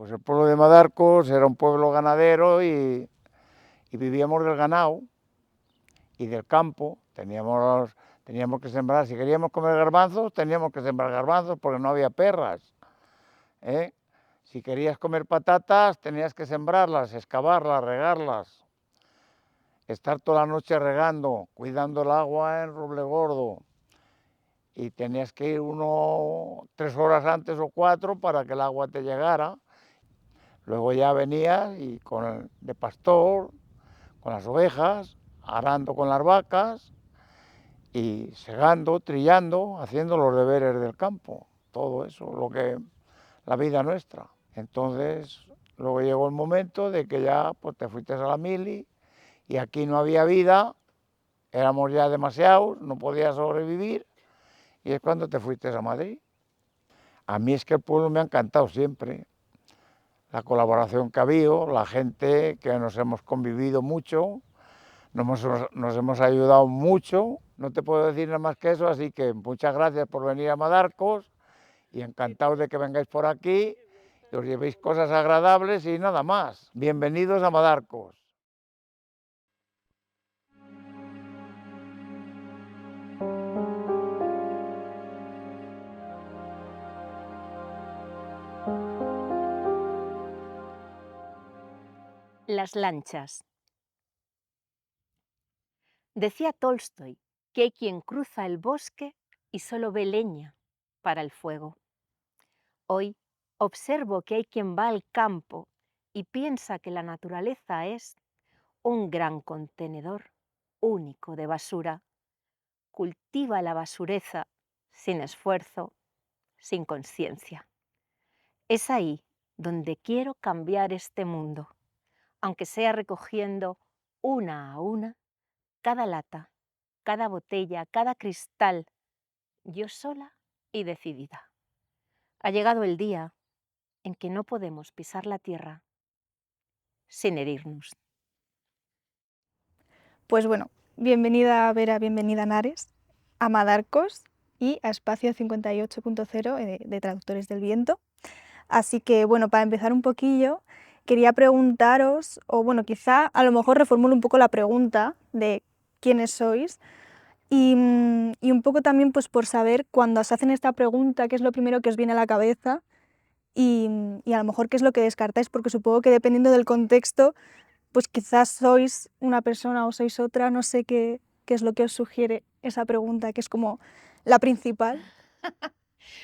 Pues el pueblo de Madarcos era un pueblo ganadero y vivíamos del ganado y del campo. Teníamos que sembrar, si queríamos comer garbanzos, teníamos que sembrar garbanzos porque no había perras, ¿eh? Si querías comer patatas, tenías que sembrarlas, excavarlas, regarlas, estar toda la noche regando, cuidando el agua en Roble Gordo. Y tenías que ir 3 horas antes o 4 para que el agua te llegara. Luego ya venías y de pastor, con las ovejas, arando con las vacas y segando, trillando, haciendo los deberes del campo. Todo eso, la vida nuestra. Entonces, luego llegó el momento de que ya pues, te fuiste a la mili y aquí no había vida, éramos ya demasiados, no podías sobrevivir y es cuando te fuiste a Madrid. A mí es que el pueblo me ha encantado siempre, la colaboración que ha habido, la gente que nos hemos convivido mucho, nos hemos ayudado mucho, no te puedo decir nada más que eso, así que muchas gracias por venir a Madarcos y encantados de que vengáis por aquí y os llevéis cosas agradables y nada más. Bienvenidos a Madarcos. Las lanchas. Decía Tolstoy que hay quien cruza el bosque y solo ve leña para el fuego. Hoy observo que hay quien va al campo y piensa que la naturaleza es un gran contenedor único de basura. Cultiva la basureza sin esfuerzo, sin conciencia. Es ahí donde quiero cambiar este mundo, aunque sea recogiendo una a una cada lata, cada botella, cada cristal, yo sola y decidida. Ha llegado el día en que no podemos pisar la tierra sin herirnos. Pues bueno, bienvenida Vera, bienvenida Nares, a Madarcos y a Espacio 58.0 de Traductores del Viento. Así que bueno, para empezar un poquillo, quería preguntaros, o bueno, quizá a lo mejor reformulo un poco la pregunta de quiénes sois y un poco también pues por saber cuando os hacen esta pregunta qué es lo primero que os viene a la cabeza y a lo mejor qué es lo que descartáis, porque supongo que dependiendo del contexto pues quizás sois una persona o sois otra, no sé qué es lo que os sugiere esa pregunta, que es como la principal.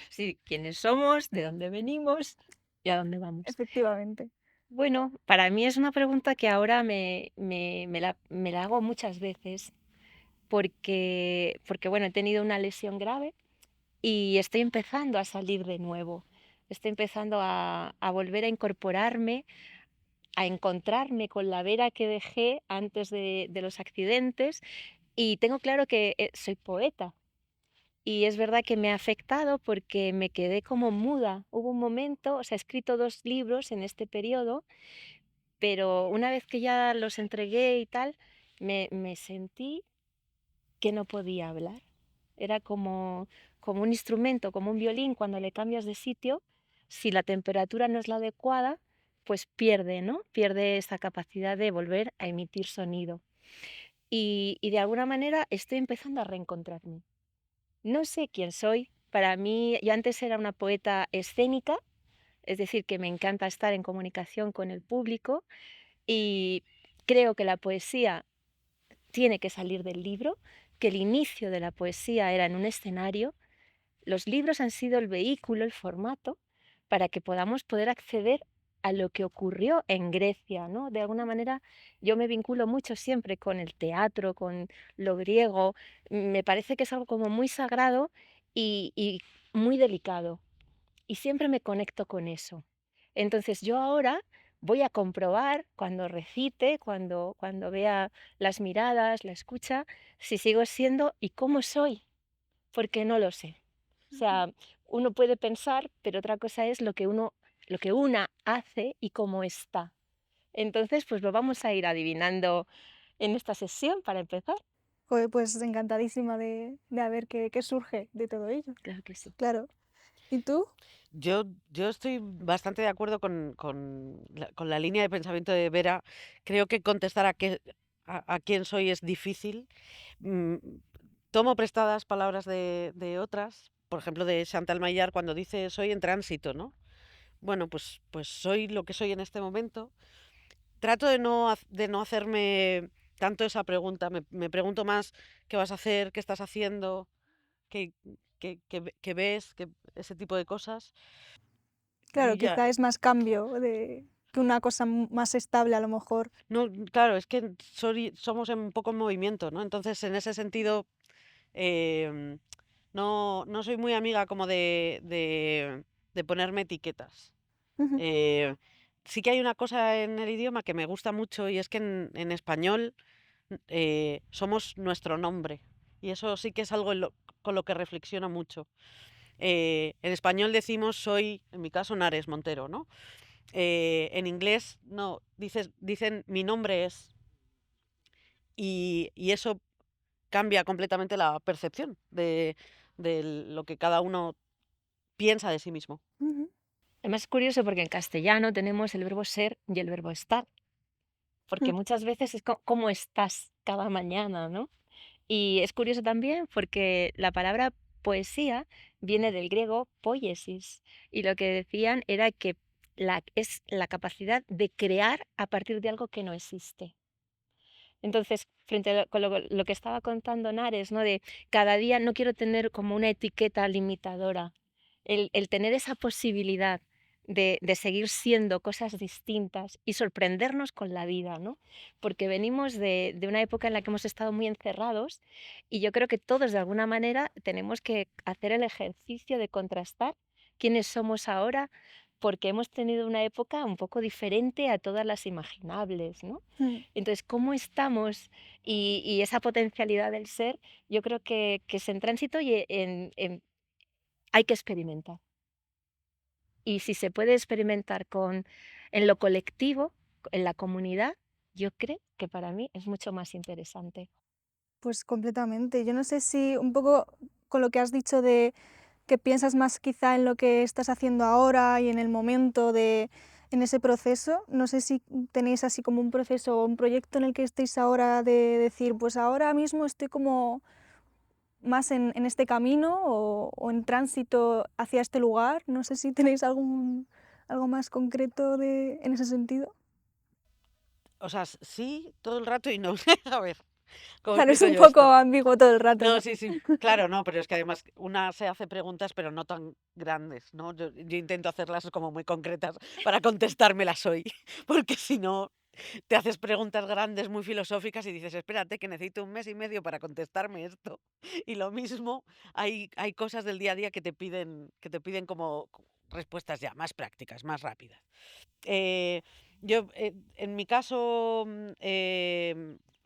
Sí, quiénes somos, de dónde venimos y a dónde vamos. Efectivamente. Bueno, para mí es una pregunta que ahora me la hago muchas veces porque bueno, he tenido una lesión grave y estoy empezando a salir de nuevo. Estoy empezando a volver a incorporarme, a encontrarme con la Vera que dejé antes de los accidentes y tengo claro que soy poeta. Y es verdad que me ha afectado porque me quedé como muda. Hubo un momento, o sea, he escrito 2 libros en este periodo, pero una vez que ya los entregué y tal, me sentí que no podía hablar. Era como un instrumento, como un violín, cuando le cambias de sitio, si la temperatura no es la adecuada, pues pierde, ¿no? Pierde esa capacidad de volver a emitir sonido. Y de alguna manera estoy empezando a reencontrarme. No sé quién soy. Para mí, yo antes era una poeta escénica, es decir, que me encanta estar en comunicación con el público y creo que la poesía tiene que salir del libro, que el inicio de la poesía era en un escenario. Los libros han sido el vehículo, el formato, para que podamos poder acceder a lo que ocurrió en Grecia, ¿no? De alguna manera yo me vinculo mucho siempre con el teatro, con lo griego. Me parece que es algo como muy sagrado y muy delicado. Y siempre me conecto con eso. Entonces yo ahora voy a comprobar cuando recite, cuando vea las miradas, la escucha, si sigo siendo y cómo soy, porque no lo sé. O sea, uno puede pensar, pero otra cosa es lo que una hace y cómo está. Entonces, pues lo vamos a ir adivinando en esta sesión para empezar. Joder, pues encantadísima de ver qué surge de todo ello. Claro que sí. Claro. ¿Y tú? Yo estoy bastante de acuerdo con la línea de pensamiento de Vera. Creo que contestar a quién soy es difícil. Mm, Tomo prestadas palabras de otras, por ejemplo, de Chantal Maillard cuando dice soy en tránsito, ¿no? Bueno, pues soy lo que soy en este momento. Trato de no hacerme tanto esa pregunta. Me pregunto más qué vas a hacer, qué estás haciendo, qué, qué ves, ese tipo de cosas. Claro, Y ya, quizá es más cambio que una cosa más estable a lo mejor. no, claro, es que somos un poco en movimiento, ¿no? Entonces, en ese sentido, em, no soy muy amiga como de ponerme etiquetas. Ujú. Eh, sí que hay una cosa en el idioma que me gusta mucho y es que en español somos nuestro nombre. Y eso sí que es algo con lo que reflexiono mucho. En español decimos soy, en mi caso, Nares Montero, ¿no? En inglés no, dicen mi nombre es. Y eso cambia completamente la percepción de lo que cada uno piensa de sí mismo. Ujú. Además es curioso porque en castellano tenemos el verbo ser y el verbo estar, porque Mm. muchas veces es cómo estás cada mañana, ¿no? Y es curioso también porque la palabra poesía viene del griego poiesis y lo que decían era que es la capacidad de crear a partir de algo que no existe. Entonces, frente a con lo que estaba contando Nares, ¿no? De cada día no quiero tener como una etiqueta limitadora. El tener esa posibilidad de seguir siendo cosas distintas y sorprendernos con la vida, ¿no? Porque venimos de una época en la que hemos estado muy encerrados y yo creo que todos de alguna manera tenemos que hacer el ejercicio de contrastar quiénes somos ahora, porque hemos tenido una época un poco diferente a todas las imaginables, ¿no? Mm. Entonces, cómo estamos y esa potencialidad del ser, yo creo que es en tránsito y hay que experimentar. Y si se puede experimentar en lo colectivo, en la comunidad, yo creo que para mí es mucho más interesante. Pues completamente. Yo no sé si un poco con lo que has dicho de que piensas más quizá en lo que estás haciendo ahora y en el momento en ese proceso, no sé si tenéis así como un proceso o un proyecto en el que estéis ahora de decir, pues ahora mismo estoy como más en este camino o en tránsito hacia este lugar. No sé si tenéis algo más concreto en ese sentido. O sea, sí, todo el rato y no. A ver, ¿cómo Claro, es explico un yo poco esto? ambiguo todo el rato, No, ¿no? sí, sí, claro, no, pero es que además una se hace preguntas, pero no tan grandes, ¿no? Yo intento hacerlas como muy concretas para contestármelas hoy, porque si no, te haces preguntas grandes, muy filosóficas y dices, espérate, que necesito un mes y medio para contestarme esto. Y lo mismo, hay cosas del día a día que te piden como respuestas ya más prácticas, más rápidas. Eh, yo, en mi caso,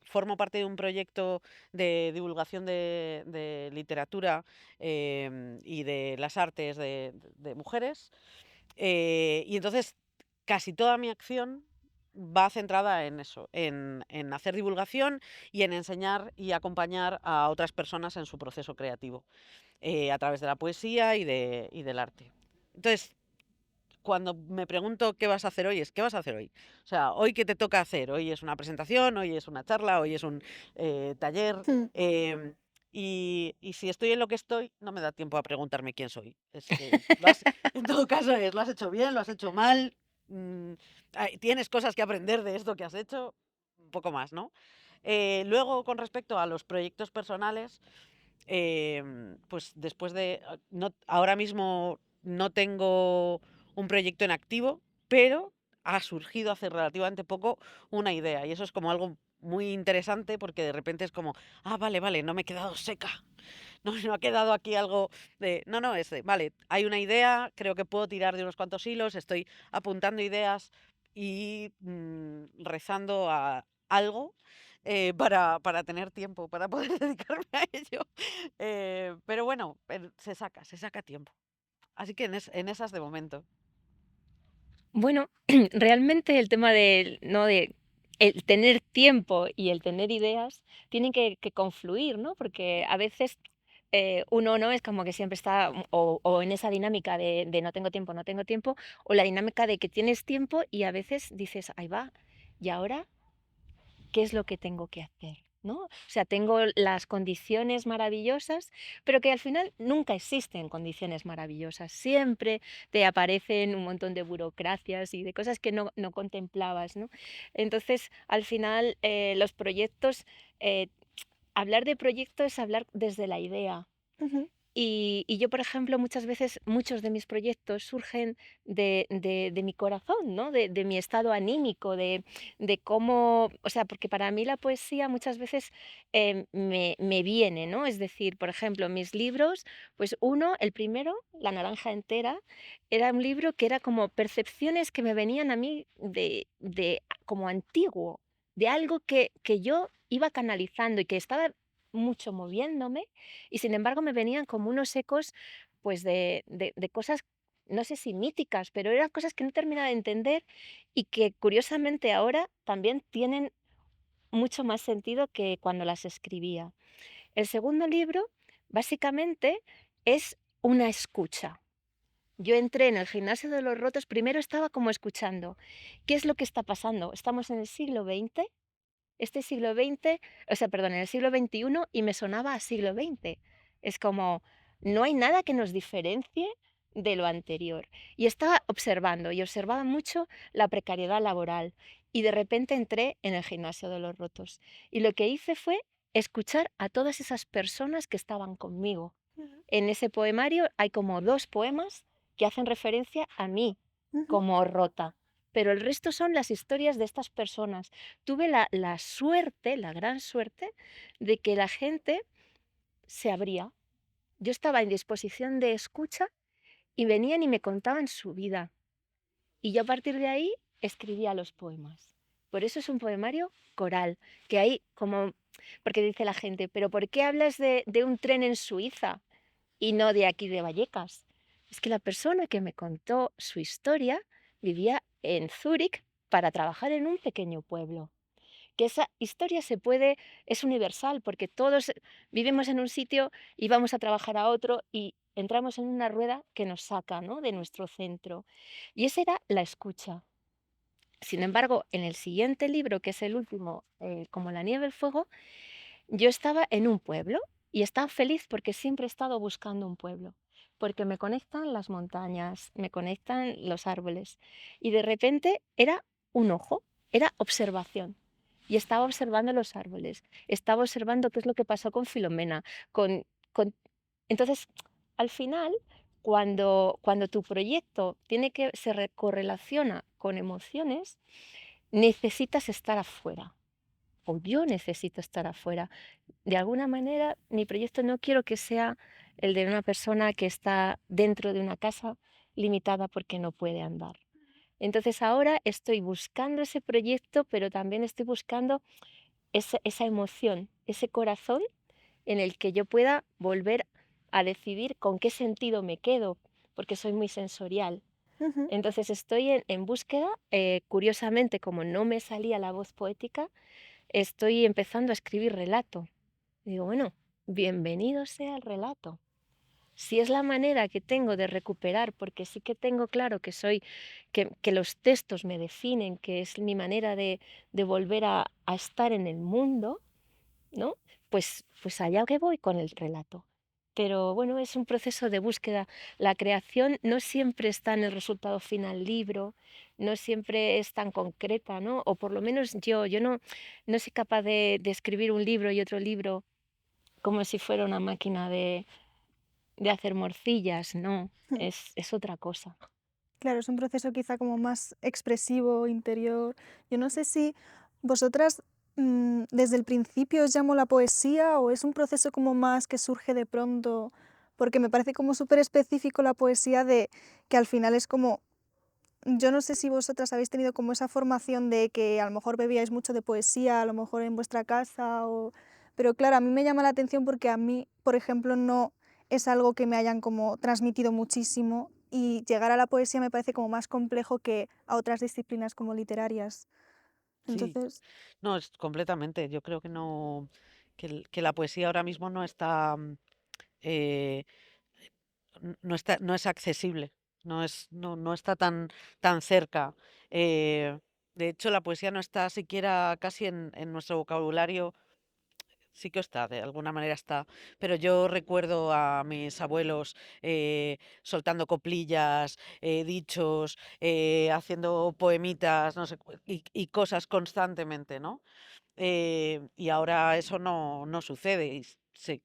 formo parte de un proyecto de divulgación de literatura y de las artes de mujeres. Y entonces casi toda mi acción va centrada en eso, en hacer divulgación y en enseñar y acompañar a otras personas en su proceso creativo, a través de la poesía y del arte. Entonces, cuando me pregunto qué vas a hacer hoy, es qué vas a hacer hoy. O sea, hoy qué te toca hacer. Hoy es una presentación, hoy es una charla, hoy es un taller. Mm. Y si estoy en lo que estoy, no me da tiempo a preguntarme quién soy. En todo caso, lo has hecho bien, lo has hecho mal. mm, Tienes cosas que aprender de esto que has hecho. Un poco más, ¿no? Luego, con respecto a los proyectos personales, pues después ahora mismo no tengo un proyecto en activo, pero ha surgido hace relativamente poco una idea y eso es como algo muy interesante porque de repente es como, vale, vale, no me he quedado seca, no ha quedado aquí algo no, vale, hay una idea, creo que puedo tirar de unos cuantos hilos, estoy apuntando ideas y rezando a algo para tener tiempo, para poder dedicarme a ello. Pero bueno, se saca tiempo. Así que en esas de momento. Bueno, realmente el tema ¿no? de el tener tiempo y el tener ideas tienen que confluir, ¿no? Porque a veces uno no es como que siempre está o en esa dinámica de no tengo tiempo, no tengo tiempo, o la dinámica de que tienes tiempo y a veces dices, ahí va, ¿y ahora qué es lo que tengo que hacer? ¿No? O sea, tengo las condiciones maravillosas, pero que al final nunca existen condiciones maravillosas. Siempre te aparecen un montón de burocracias y de cosas que no contemplabas, ¿no? Entonces, al final, los proyectos, eh, hablar de proyecto es hablar desde la idea. Ujú. Y yo, por ejemplo, muchas veces, muchos de mis proyectos surgen de mi corazón, ¿no? De mi estado anímico, de cómo, o sea, porque para mí la poesía muchas veces me viene, ¿no? Es decir, por ejemplo, mis libros, pues uno, el primero, La naranja entera, era un libro que era como percepciones que me venían a mí de como antiguo, de algo que yo iba canalizando y que estaba mucho moviéndome y sin embargo me venían como unos ecos, pues de cosas, no sé si míticas, pero eran cosas que no terminaba de entender y que curiosamente ahora también tienen mucho más sentido que cuando las escribía. El segundo libro, básicamente, es una escucha. Yo entré en el gimnasio de los rotos, primero estaba como escuchando. ¿Qué es lo que está pasando? Estamos en el siglo XX, este siglo XX, o sea, perdón, en el siglo XXI y me sonaba a siglo XX. Es como, no hay nada que nos diferencie de lo anterior. Y estaba observando y observaba mucho la precariedad laboral y de repente entré en el gimnasio de los rotos. Y lo que hice fue escuchar a todas esas personas que estaban conmigo. Ujú. En ese poemario hay como 2 poemas que hacen referencia a mí Ujú. como rota, pero el resto son las historias de estas personas. Tuve la suerte, la gran suerte, de que la gente se abría. Yo estaba en disposición de escucha y venían y me contaban su vida. Y yo a partir de ahí escribía los poemas. Por eso es un poemario coral, que hay como, porque dice la gente, pero ¿por qué hablas de un tren en Suiza y no de aquí de Vallecas? Es que la persona que me contó su historia vivía en Zúrich para trabajar en un pequeño pueblo. Que esa historia se puede, es universal, porque todos vivimos en un sitio y vamos a trabajar a otro y entramos en una rueda que nos saca, ¿no?, de nuestro centro. Y esa era la escucha. Sin embargo, en el siguiente libro, que es el último, Como la nieve el fuego, yo estaba en un pueblo y estaba feliz porque siempre he estado buscando un pueblo, porque me conectan las montañas, me conectan los árboles. Y de repente era un ojo, era observación. Y estaba observando los árboles, estaba observando qué es lo que pasó con Filomena, con... Entonces, al final, cuando tu proyecto correlaciona con emociones, necesitas estar afuera, o yo necesito estar afuera. De alguna manera, mi proyecto no quiero que sea el de una persona que está dentro de una casa limitada porque no puede andar. Entonces ahora estoy buscando ese proyecto, pero también estoy buscando esa emoción, ese corazón en el que yo pueda volver a decidir con qué sentido me quedo, porque soy muy sensorial. Ujú. Entonces estoy en búsqueda, curiosamente, como no me salía la voz poética, estoy empezando a escribir relato. Digo, bueno, bienvenido sea el relato. Si es la manera que tengo de recuperar, porque sí que tengo claro que que los textos me definen, que es mi manera de volver a estar en el mundo, ¿no? Pues allá que voy con el relato. Pero bueno, es un proceso de búsqueda. La creación no siempre está en el resultado final libro, no siempre es tan concreta, ¿no? O por lo menos yo no soy capaz de escribir un libro y otro libro como si fuera una máquina de hacer morcillas, no, es otra cosa. Claro, es un proceso quizá como más expresivo, interior. Yo no sé si vosotras desde el principio os llamó la poesía o es un proceso como más que surge de pronto, porque me parece como súper específico la poesía de que al final es como, yo no sé si vosotras habéis tenido como esa formación de que a lo mejor bebíais mucho de poesía, a lo mejor en vuestra casa, o... pero claro, a mí me llama la atención porque a mí, por ejemplo, no es algo que me hayan como transmitido muchísimo y llegar a la poesía me parece como más complejo que a otras disciplinas como literarias. Sí, Entonces, no, es completamente. Yo creo que no, que la poesía ahora mismo no está eh, no es accesible, no está tan cerca. Eh, de hecho, la poesía no está siquiera casi en nuestro vocabulario. Sí que está, de alguna manera está, pero yo recuerdo a mis abuelos soltando coplillas, dichos, haciendo poemitas, no sé, y cosas constantemente, ¿no? Y ahora eso no sucede y se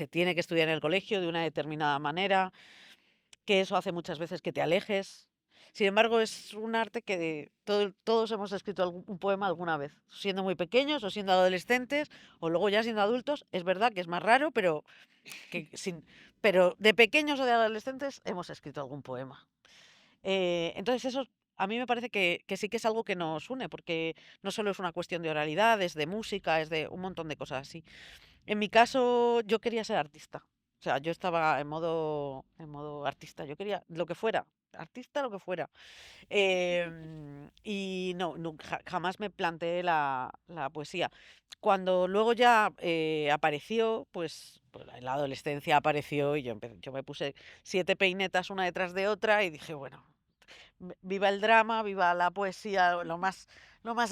tiene que estudiar en el colegio de una determinada manera, que eso hace muchas veces que te alejes. Sin embargo, es un arte que todos hemos escrito un poema alguna vez, siendo muy pequeños o siendo adolescentes o luego ya siendo adultos. Es verdad que es más raro, que sin, pero de pequeños o de adolescentes hemos escrito algún poema. Entonces eso a mí me parece que sí que es algo que nos une, porque no solo es una cuestión de oralidad, es de música, es de un montón de cosas así. En mi caso, yo quería ser artista. O sea, yo estaba en modo artista. Yo quería lo que fuera, artista, lo que fuera. Y no, jamás me planteé la poesía. Cuando luego ya apareció, pues en la adolescencia apareció y yo me puse 7 peinetas una detrás de otra y dije, bueno, viva el drama, viva la poesía, lo más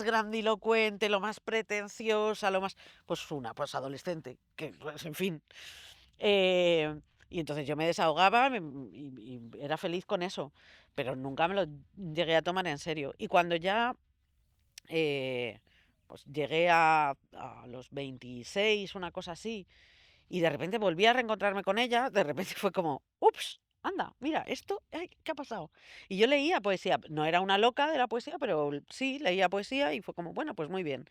grandilocuente, lo más pretenciosa, pues adolescente, que pues, en fin. Eh, y entonces yo me desahogaba y era feliz con eso, pero nunca me lo llegué a tomar en serio. Y cuando ya pues llegué a los 26, una cosa así, y de repente volví a reencontrarme con ella, de repente fue como, ups, anda, mira, esto, ay, ¿qué ha pasado? Y yo leía poesía, no era una loca de la poesía, pero sí, leía poesía y fue como, bueno, pues muy bien.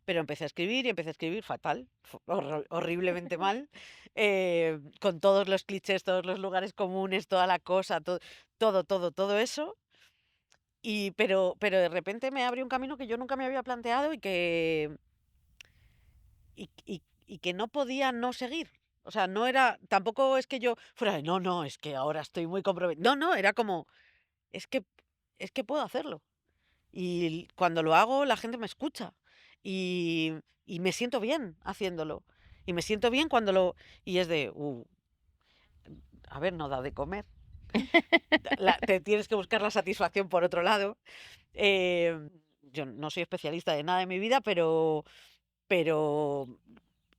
Pero empecé a escribir y empecé a escribir fatal, horriblemente mal, con todos los clichés, todos los lugares comunes, toda la cosa, todo eso. Pero de repente me abrió un camino que yo nunca me había planteado y que no podía no seguir. O sea, no era, tampoco es que yo fuera de, no, no, es que ahora estoy muy comprometido. No, no, era como, es que, es que puedo hacerlo. Y cuando lo hago, la gente me escucha. Y, y me siento bien haciéndolo. Y me siento bien cuando Y es de, a ver, no da de comer. Te tienes que buscar la satisfacción por otro lado. Eh, yo no soy especialista de nada en mi vida, pero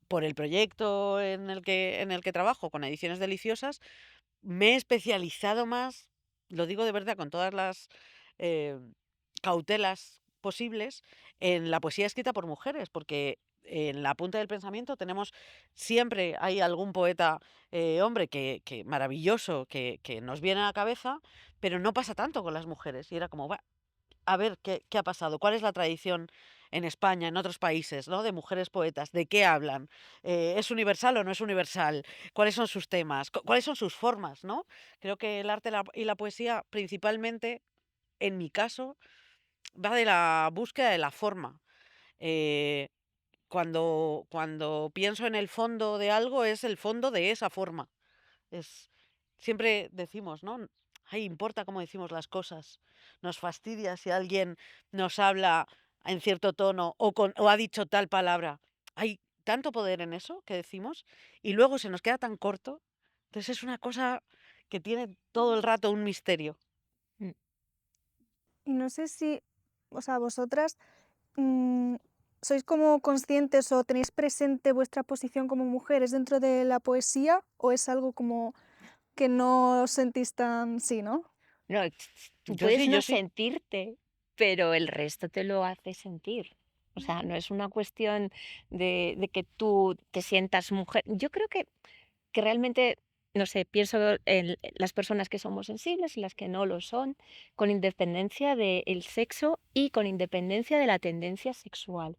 por el proyecto en el que trabajo, con Ediciones Deliciosas, me he especializado más, lo digo de verdad con todas las eh, cautelas posibles, en la poesía escrita por mujeres, porque en la punta del pensamiento siempre hay algún poeta hombre que maravilloso que nos viene a la cabeza, pero no pasa tanto con las mujeres. Y era como, "Buah, a ver qué ha pasado, cuál es la tradición en España, en otros países, ¿no? De mujeres poetas, de qué hablan, ¿es universal o no es universal? ¿Cuáles son sus temas? ¿Cuáles son sus formas, ¿no? Creo que el arte y la poesía, principalmente, en mi caso, va de la búsqueda de la forma. Eh, cuando pienso en el fondo de algo, es el fondo de esa forma. Es, siempre decimos, ¿no? Ay, importa cómo decimos las cosas. Nos fastidia si alguien nos habla en cierto tono o ha dicho tal palabra. Hay tanto poder en eso que decimos y luego se nos queda tan corto. Entonces es una cosa que tiene todo el rato un misterio. Mm. Y no sé si, o sea, vosotras mm, sois como conscientes o tenéis presente vuestra posición como mujeres dentro de la poesía o es algo como que no os sentís tan sí, ¿no? No, tú Yo puedes sí, no yo sí. sentirte, pero el resto te lo hace sentir. O sea, no es una cuestión de que tú te sientas mujer. Yo creo que realmente, no sé, pienso en las personas que somos sensibles y las que no lo son, con independencia del sexo y con independencia de la tendencia sexual.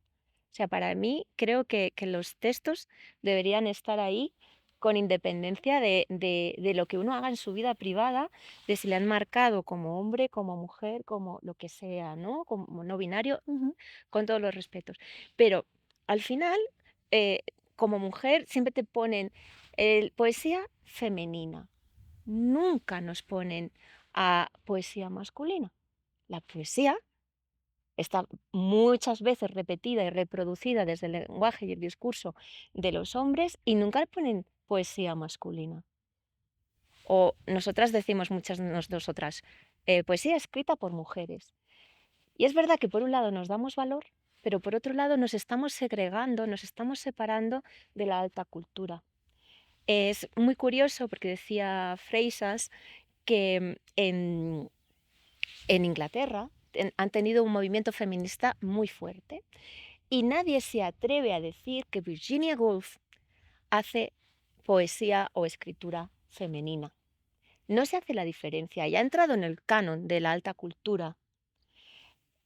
O sea, para mí creo que los textos deberían estar ahí con independencia de lo que uno haga en su vida privada, de si le han marcado como hombre, como mujer, como lo que sea, ¿no? Como no binario, Ujú. con todos los respetos. Pero al final, eh, como mujer, siempre te ponen poesía femenina. Nunca nos ponen a poesía masculina. La poesía está muchas veces repetida y reproducida desde el lenguaje y el discurso de los hombres y nunca le ponen poesía masculina. O nosotras decimos muchas nosotras, poesía escrita por mujeres. Y es verdad que por un lado nos damos valor, pero por otro lado nos estamos segregando, nos estamos separando de la alta cultura. Es muy curioso porque decía Freisas que en Inglaterra han tenido un movimiento feminista muy fuerte y nadie se atreve a decir que Virginia Woolf hace poesía o escritura femenina. No se hace la diferencia y ha entrado en el canon de la alta cultura.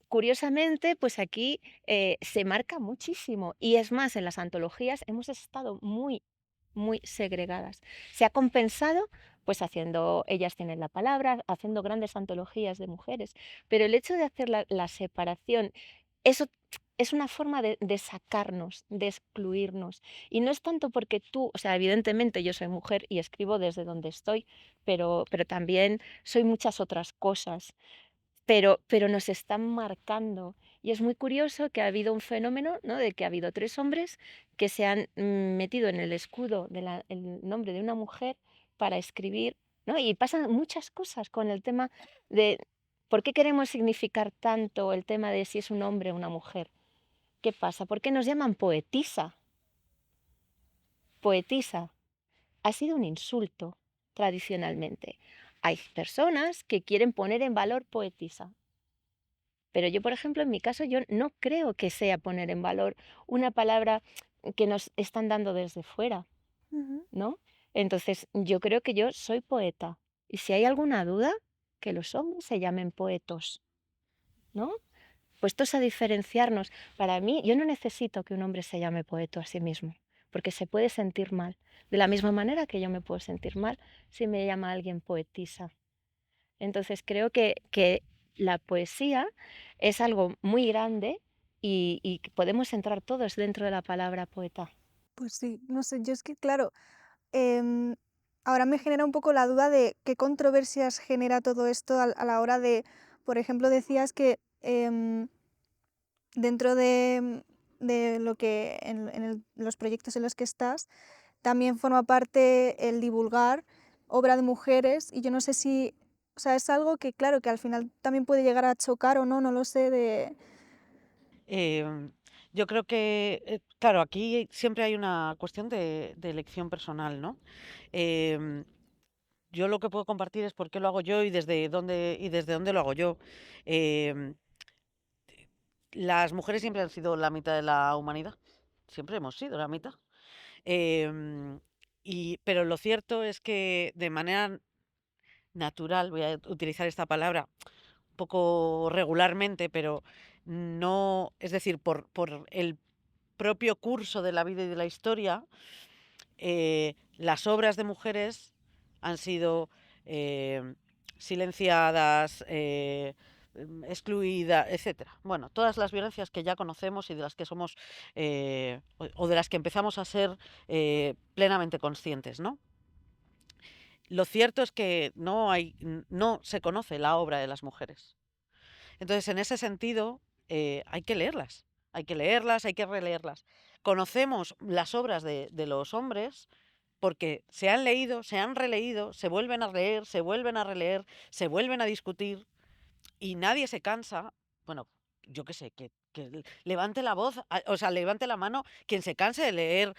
Curiosamente, pues aquí se marca muchísimo y es más, en las antologías hemos estado muy, muy segregadas. Se ha compensado pues haciendo Ellas tienen la palabra, haciendo grandes antologías de mujeres, pero el hecho de hacer la separación, eso es una forma de sacarnos, de excluirnos. Y no es tanto porque tú, o sea, evidentemente yo soy mujer y escribo desde donde estoy, pero también soy muchas otras cosas. Pero nos están marcando. Y es muy curioso que ha habido un fenómeno, ¿no? De que ha habido 3 hombres que se han metido en el escudo el nombre de una mujer para escribir, ¿no? Y pasan muchas cosas con el tema de por qué queremos significar tanto el tema de si es un hombre o una mujer. ¿Qué pasa? ¿Por qué nos llaman poetisa? Poetisa ha sido un insulto tradicionalmente. Hay personas que quieren poner en valor poetisa. Pero yo, por ejemplo, en mi caso, yo no creo que sea poner en valor una palabra que nos están dando desde fuera, Ujú. ¿no? Entonces, yo creo que yo soy poeta. Y si hay alguna duda, que los hombres se llamen poetos, ¿no? Puestos a diferenciarnos. Para mí, yo no necesito que un hombre se llame poeta a sí mismo, porque se puede sentir mal. De la misma manera que yo me puedo sentir mal si me llama alguien poetisa. Entonces creo que la poesía es algo muy grande y que podemos entrar todos dentro de la palabra poeta. Pues sí, no sé, yo es que, claro, em, ahora me genera un poco la duda de qué controversias genera todo esto a la hora de, por ejemplo, decías que dentro de lo que los proyectos en los que estás, también forma parte el divulgar obra de mujeres y yo no sé si, o sea, es algo que, claro, que al final también puede llegar a chocar o no, no lo sé, de... Em, yo creo que, claro, aquí siempre hay una cuestión de elección personal, ¿no? Em, yo lo que puedo compartir es por qué lo hago yo y desde dónde lo hago yo. Em, las mujeres siempre han sido la mitad de la humanidad, siempre hemos sido la mitad. Em, pero lo cierto es que de manera natural, voy a utilizar esta palabra un poco regularmente, pero no, es decir, por el propio curso de la vida y de la historia, las obras de mujeres han sido silenciadas, excluidas, etcétera. Bueno, todas las violencias que ya conocemos y de las que somos o de las que empezamos a ser plenamente conscientes, ¿no? Lo cierto es que no se conoce la obra de las mujeres. Entonces, en ese sentido, hay que leerlas, hay que leerlas, hay que releerlas. Conocemos las obras de los hombres porque se han leído, se han releído, se vuelven a leer, se vuelven a releer, se vuelven a discutir y nadie se cansa. Bueno, yo qué sé, que levante la voz, o sea, levante la mano quien se canse de leer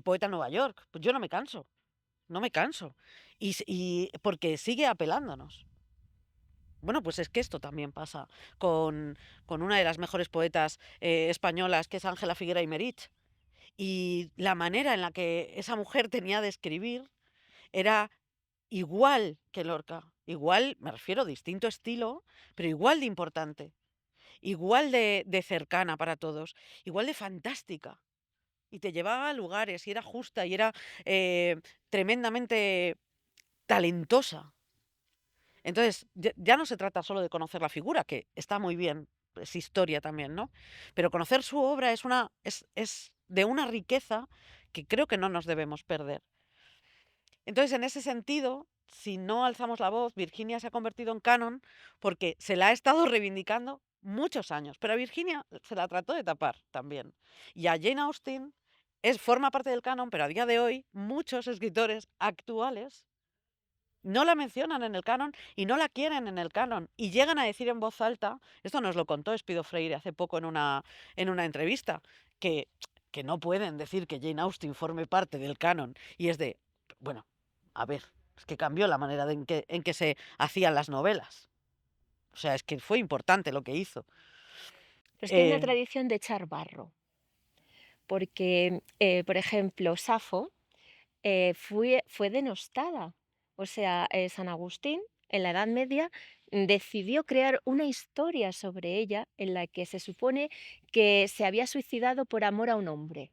Poeta en Nueva York. Pues yo no me canso, no me canso. Y porque sigue apelándonos. Bueno, pues es que esto también pasa con una de las mejores poetas españolas, que es Ángela Figuera y Merich. Y la manera en la que esa mujer tenía de escribir era igual que Lorca. Igual, me refiero, distinto estilo, pero igual de importante. Igual de cercana para todos. Igual de fantástica. Y te llevaba a lugares y era justa y era tremendamente talentosa. Entonces, ya no se trata solo de conocer la figura, que está muy bien, es historia también, ¿no? Pero conocer su obra es de una riqueza que creo que no nos debemos perder. Entonces, en ese sentido, si no alzamos la voz, Virginia se ha convertido en canon porque se la ha estado reivindicando muchos años, pero a Virginia se la trató de tapar también. Y a Jane Austen forma parte del canon, pero a día de hoy muchos escritores actuales no la mencionan en el canon y no la quieren en el canon. Y llegan a decir en voz alta, esto nos lo contó Espido Freire hace poco en una entrevista, que, que no pueden decir que Jane Austen forme parte del canon. Y es de, bueno, a ver, es que cambió la manera en que se hacían las novelas. O sea, es que fue importante lo que hizo. Pero es que hay una Eh, tradición de echar barro, porque, por ejemplo, Safo fue denostada. O sea, San Agustín, en la Edad Media, decidió crear una historia sobre ella en la que se supone que se había suicidado por amor a un hombre.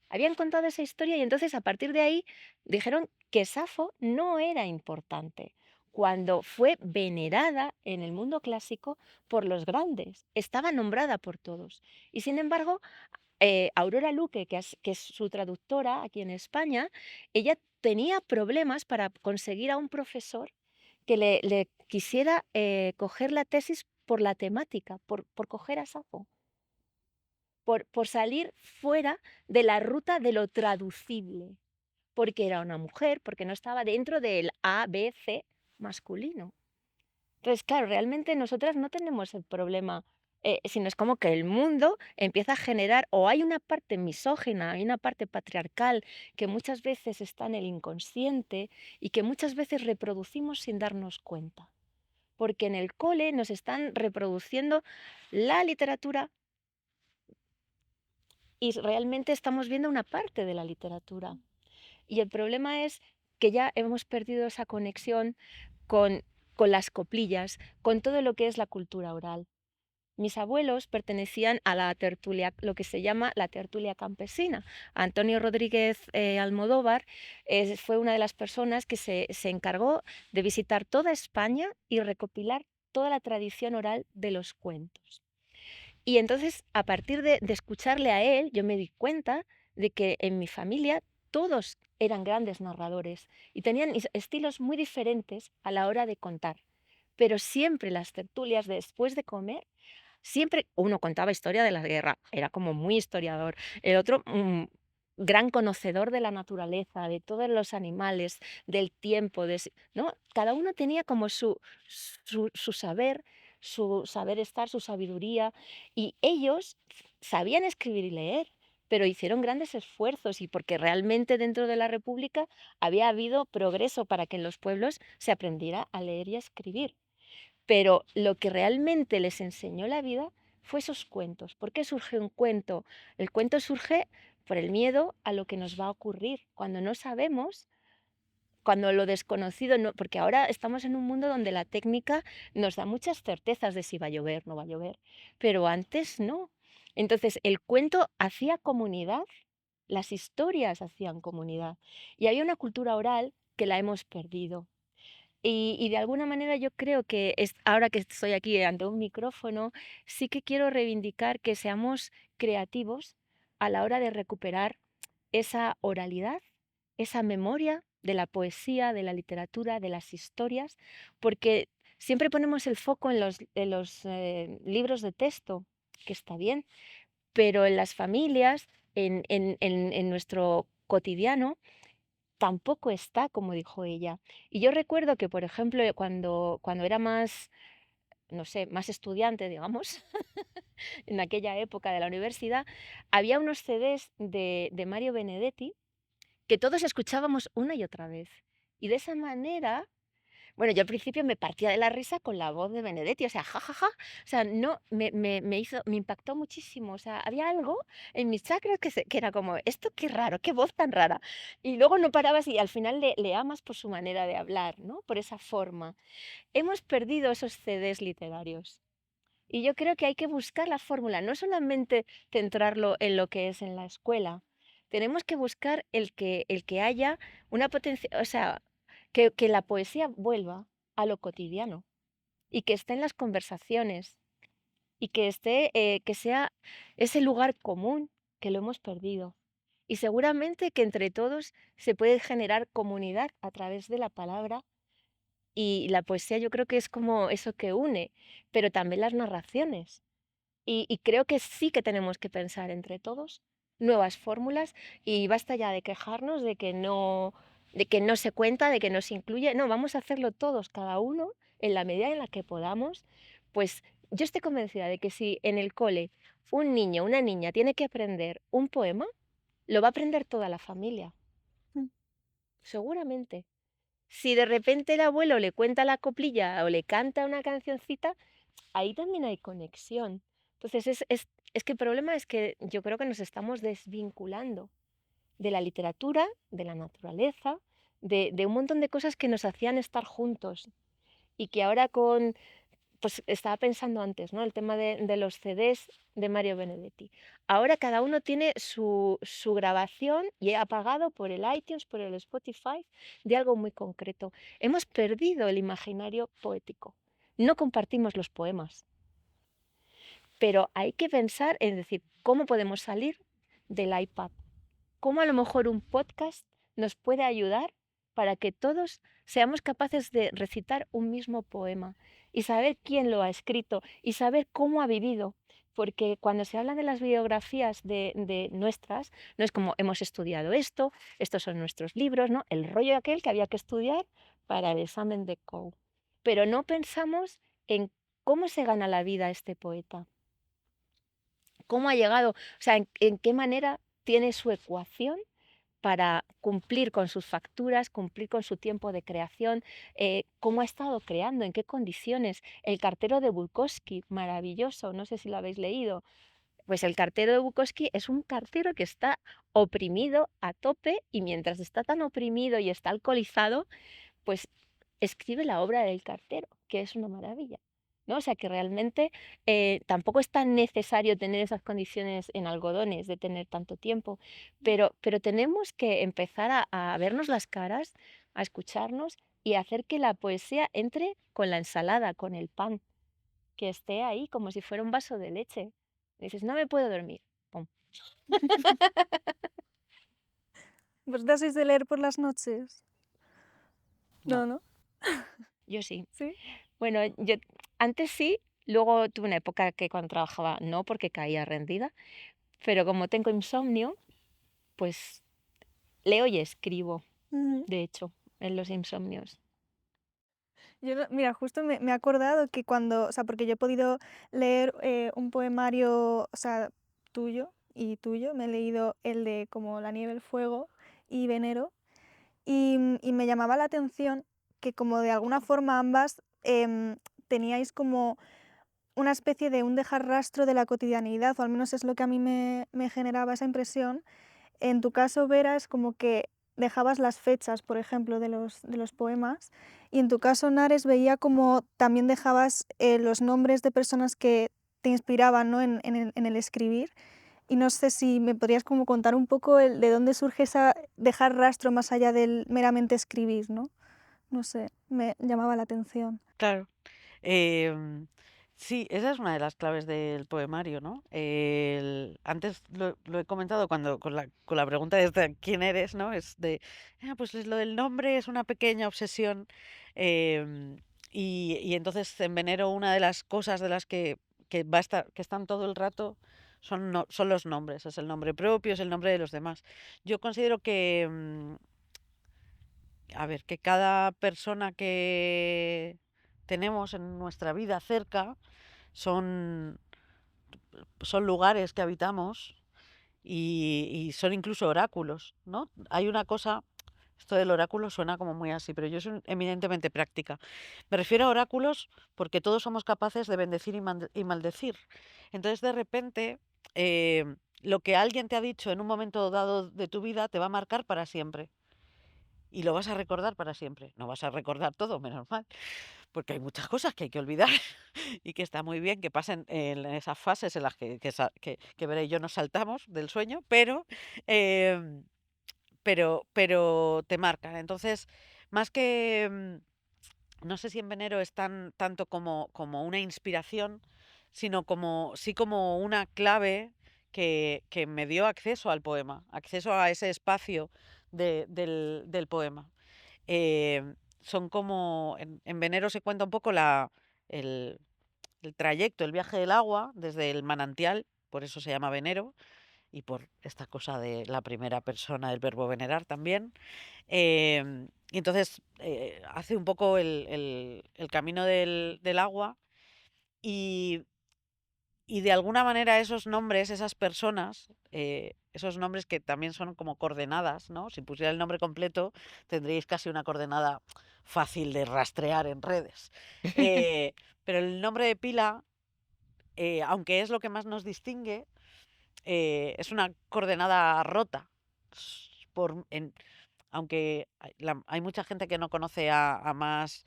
Habían contado esa historia y entonces a partir de ahí dijeron que Safo no era importante, cuando fue venerada en el mundo clásico por los grandes, estaba nombrada por todos. Y sin embargo, Aurora Luque, que es su traductora aquí en España, ella tenía problemas para conseguir a un profesor que le quisiera coger la tesis por la temática, por coger a Safo, por salir fuera de la ruta de lo traducible, porque era una mujer, porque no estaba dentro del A, B, C masculino. Entonces, claro, realmente nosotras no tenemos el problema, sino es como que el mundo empieza a generar, o hay una parte misógina, hay una parte patriarcal que muchas veces está en el inconsciente y que muchas veces reproducimos sin darnos cuenta. Porque en el cole nos están reproduciendo la literatura y realmente estamos viendo una parte de la literatura. Y el problema es que ya hemos perdido esa conexión con, con las coplillas, con todo lo que es la cultura oral. Mis abuelos pertenecían a la tertulia, lo que se llama la tertulia campesina. Antonio Rodríguez Almodóvar fue una de las personas que se encargó de visitar toda España y recopilar toda la tradición oral de los cuentos. Y entonces, a partir de escucharle a él, yo me di cuenta de que en mi familia todos eran grandes narradores y tenían estilos muy diferentes a la hora de contar. Pero siempre las tertulias después de comer, siempre uno contaba historia de la guerra, era como muy historiador, el otro gran conocedor de la naturaleza, de todos los animales, del tiempo, ¿no? Cada uno tenía como su saber estar, su sabiduría, y ellos sabían escribir y leer, pero hicieron grandes esfuerzos y porque realmente dentro de la República había habido progreso para que en los pueblos se aprendiera a leer y a escribir. Pero lo que realmente les enseñó la vida fue esos cuentos. ¿Por qué surge un cuento? El cuento surge por el miedo a lo que nos va a ocurrir. Cuando no sabemos, cuando lo desconocido no, porque ahora estamos en un mundo donde la técnica nos da muchas certezas de si va a llover, no va a llover, pero antes no. Entonces, el cuento hacía comunidad, las historias hacían comunidad. Y hay una cultura oral que la hemos perdido. Y de alguna manera yo creo que ahora que estoy aquí ante un micrófono, sí que quiero reivindicar que seamos creativos a la hora de recuperar esa oralidad, esa memoria de la poesía, de la literatura, de las historias, porque siempre ponemos el foco en los libros de texto, que está bien, pero en las familias, en nuestro cotidiano, tampoco está, como dijo ella. Y yo recuerdo que, por ejemplo, cuando era más, no sé, más estudiante, digamos, en aquella época de la universidad, había unos CDs de Mario Benedetti que todos escuchábamos una y otra vez. Y de esa manera, bueno, yo al principio me partía de la risa con la voz de Benedetti, o sea, jajaja, o sea, no, me impactó muchísimo, o sea, había algo en mis chakras que era como, esto qué raro, qué voz tan rara. Y luego no parabas y al final le amas por su manera de hablar, ¿no? Por esa forma. Hemos perdido esos CDs literarios. Y yo creo que hay que buscar la fórmula, no solamente centrarlo en lo que es en la escuela. Tenemos que buscar el que haya una potencia, o sea, que la poesía vuelva a lo cotidiano y que esté en las conversaciones y que sea ese lugar común que lo hemos perdido. Y seguramente que entre todos se puede generar comunidad a través de la palabra y la poesía yo creo que es como eso que une, pero también las narraciones. Y creo que sí que tenemos que pensar entre todos nuevas fórmulas y basta ya de quejarnos de que no se cuenta, de que no se incluye. No, vamos a hacerlo todos, cada uno, en la medida en la que podamos. Pues yo estoy convencida de que si en el cole un niño, una niña tiene que aprender un poema, lo va a aprender toda la familia, Mm. seguramente. Si de repente el abuelo le cuenta la coplilla o le canta una cancioncita, ahí también hay conexión. Entonces, es que el problema es que yo creo que nos estamos desvinculando de la literatura, de la naturaleza, de un montón de cosas que nos hacían estar juntos y que ahora pues estaba pensando antes, ¿no? El tema de los CDs de Mario Benedetti. Ahora cada uno tiene su grabación y ha pagado por el iTunes, por el Spotify, de algo muy concreto. Hemos perdido el imaginario poético. No compartimos los poemas, pero hay que pensar en decir, ¿cómo podemos salir del iPad? ¿Cómo a lo mejor un podcast nos puede ayudar para que todos seamos capaces de recitar un mismo poema y saber quién lo ha escrito y saber cómo ha vivido? Porque cuando se habla de las biografías de nuestras, no es como hemos estudiado esto, estos son nuestros libros, ¿no? El rollo aquel que había que estudiar para el examen de COU. Pero no pensamos en cómo se gana la vida este poeta, cómo ha llegado, o sea, en qué manera tiene su ecuación para cumplir con sus facturas, cumplir con su tiempo de creación, cómo ha estado creando, en qué condiciones. El cartero de Bukowski, maravilloso, no sé si lo habéis leído. Pues el cartero de Bukowski es un cartero que está oprimido a tope y mientras está tan oprimido y está alcoholizado, pues escribe la obra del cartero, que es una maravilla, ¿no? O sea que realmente tampoco es tan necesario tener esas condiciones en algodones de tener tanto tiempo, pero tenemos que empezar a vernos las caras, a escucharnos y a hacer que la poesía entre con la ensalada, con el pan, que esté ahí como si fuera un vaso de leche. Dices, no me puedo dormir. Pum. ¿Vosotras sois de leer por las noches? No. No, ¿no? Yo sí. Sí. Bueno, yo antes sí, luego tuve una época que cuando trabajaba no, porque caía rendida, pero como tengo insomnio, pues leo y escribo, Ujú. de hecho, en los insomnios. Yo mira, justo me he acordado que cuando, o sea, porque yo he podido leer un poemario, o sea, tuyo y tuyo, me he leído el de como La nieve, el fuego y Venero, y me llamaba la atención que como de alguna forma ambas teníais como una especie de un dejar rastro de la cotidianidad, o al menos es lo que a mí me generaba esa impresión. En tu caso, Vera, es como que dejabas las fechas, por ejemplo, de los poemas, y en tu caso, Nares, veía como también dejabas los nombres de personas que te inspiraban, ¿no? En el escribir. Y no sé si me podrías como contar un poco de dónde surge esa dejar rastro más allá del meramente escribir, ¿no? No sé, me llamaba la atención. Claro. Em, sí, esa es una de las claves del poemario, ¿no? Antes lo he comentado cuando con la pregunta de quién eres, ¿no? Es de, pues lo del nombre es una pequeña obsesión. em, y entonces en Venero una de las cosas de las que va a estar, que están todo el rato son, son los nombres. Es el nombre propio, es el nombre de los demás. Yo considero que, a ver, que cada persona que tenemos en nuestra vida cerca son, son lugares que habitamos y son incluso oráculos, ¿no? Hay una cosa, esto del oráculo suena como muy así, pero yo soy eminentemente práctica. Me refiero a oráculos porque todos somos capaces de bendecir y maldecir. Entonces, de repente, lo que alguien te ha dicho en un momento dado de tu vida te va a marcar para siempre. Y lo vas a recordar para siempre. No vas a recordar todo, menos mal, porque hay muchas cosas que hay que olvidar y que está muy bien que pasen en esas fases en las que Vera y yo nos saltamos del sueño, em, pero te marcan. Entonces, más que, no sé si en Venero es tanto como una inspiración, sino como, sí como una clave que me dio acceso al poema, acceso a ese espacio del poema. Son como, en Venero se cuenta un poco el, el trayecto, el viaje del agua desde el manantial, por eso se llama Venero, y por esta cosa de la primera persona del verbo venerar también. Y entonces hace un poco el camino del agua y, y de alguna manera esos nombres, esas personas, esos nombres que también son como coordenadas, ¿no? Si pusiera el nombre completo, tendríais casi una coordenada fácil de rastrear en redes. Pero el nombre de pila, aunque es lo que más nos distingue, es una coordenada rota. Aunque hay mucha gente que no conoce a más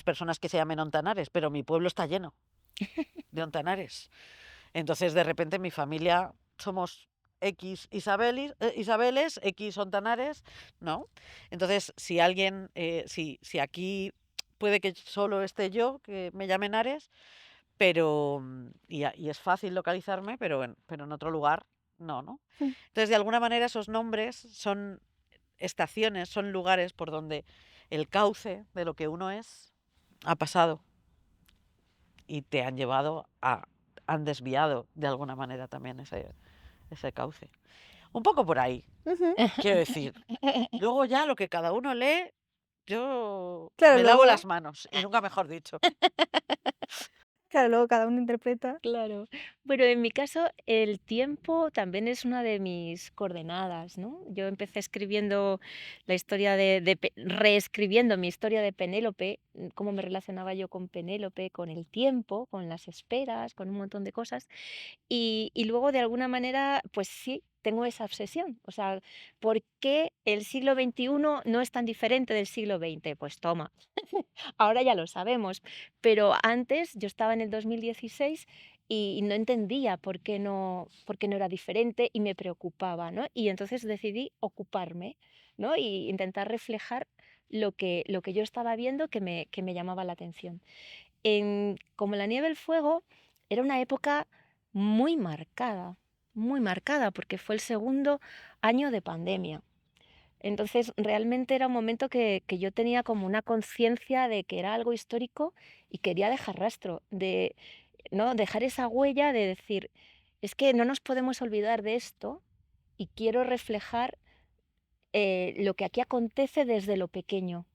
personas que se llamen Ontanares, pero mi pueblo está lleno de Ontanares. Entonces, de repente, mi familia somos X Isabeles, X Ontanares, ¿no? Entonces, si alguien, si aquí puede que solo esté yo, que me llame Nares, pero, y es fácil localizarme, pero en otro lugar no, ¿no? Mm. Entonces, de alguna manera, esos nombres son estaciones, son lugares por donde el cauce de lo que uno es ha pasado y te han llevado han desviado de alguna manera también ese cauce. Un poco por ahí, Ujú. quiero decir. Luego ya lo que cada uno lee, yo Claro, me lavo luego, las manos, y nunca mejor dicho. claro, luego cada uno interpreta. Claro. Bueno, en mi caso, el tiempo también es una de mis coordenadas, ¿no? Yo empecé escribiendo la historia reescribiendo mi historia de Penélope, cómo me relacionaba yo con Penélope, con el tiempo, con las esperas, con un montón de cosas. Y luego, de alguna manera, pues sí, tengo esa obsesión. O sea, ¿por qué el siglo XXI no es tan diferente del siglo XX? Pues toma, ahora ya lo sabemos, pero antes yo estaba en el 2016 y no entendía por qué no era diferente y me preocupaba, ¿no? Y entonces decidí ocuparme, ¿no? Y intentar reflejar lo que yo estaba viendo que me llamaba la atención. Como la nieve el fuego, era una época muy marcada, porque fue el segundo año de pandemia. Entonces, realmente era un momento que yo tenía como una conciencia de que era algo histórico y quería dejar rastro, ¿no? Dejar esa huella de decir, es que no nos podemos olvidar de esto y quiero reflejar lo que aquí acontece desde lo pequeño.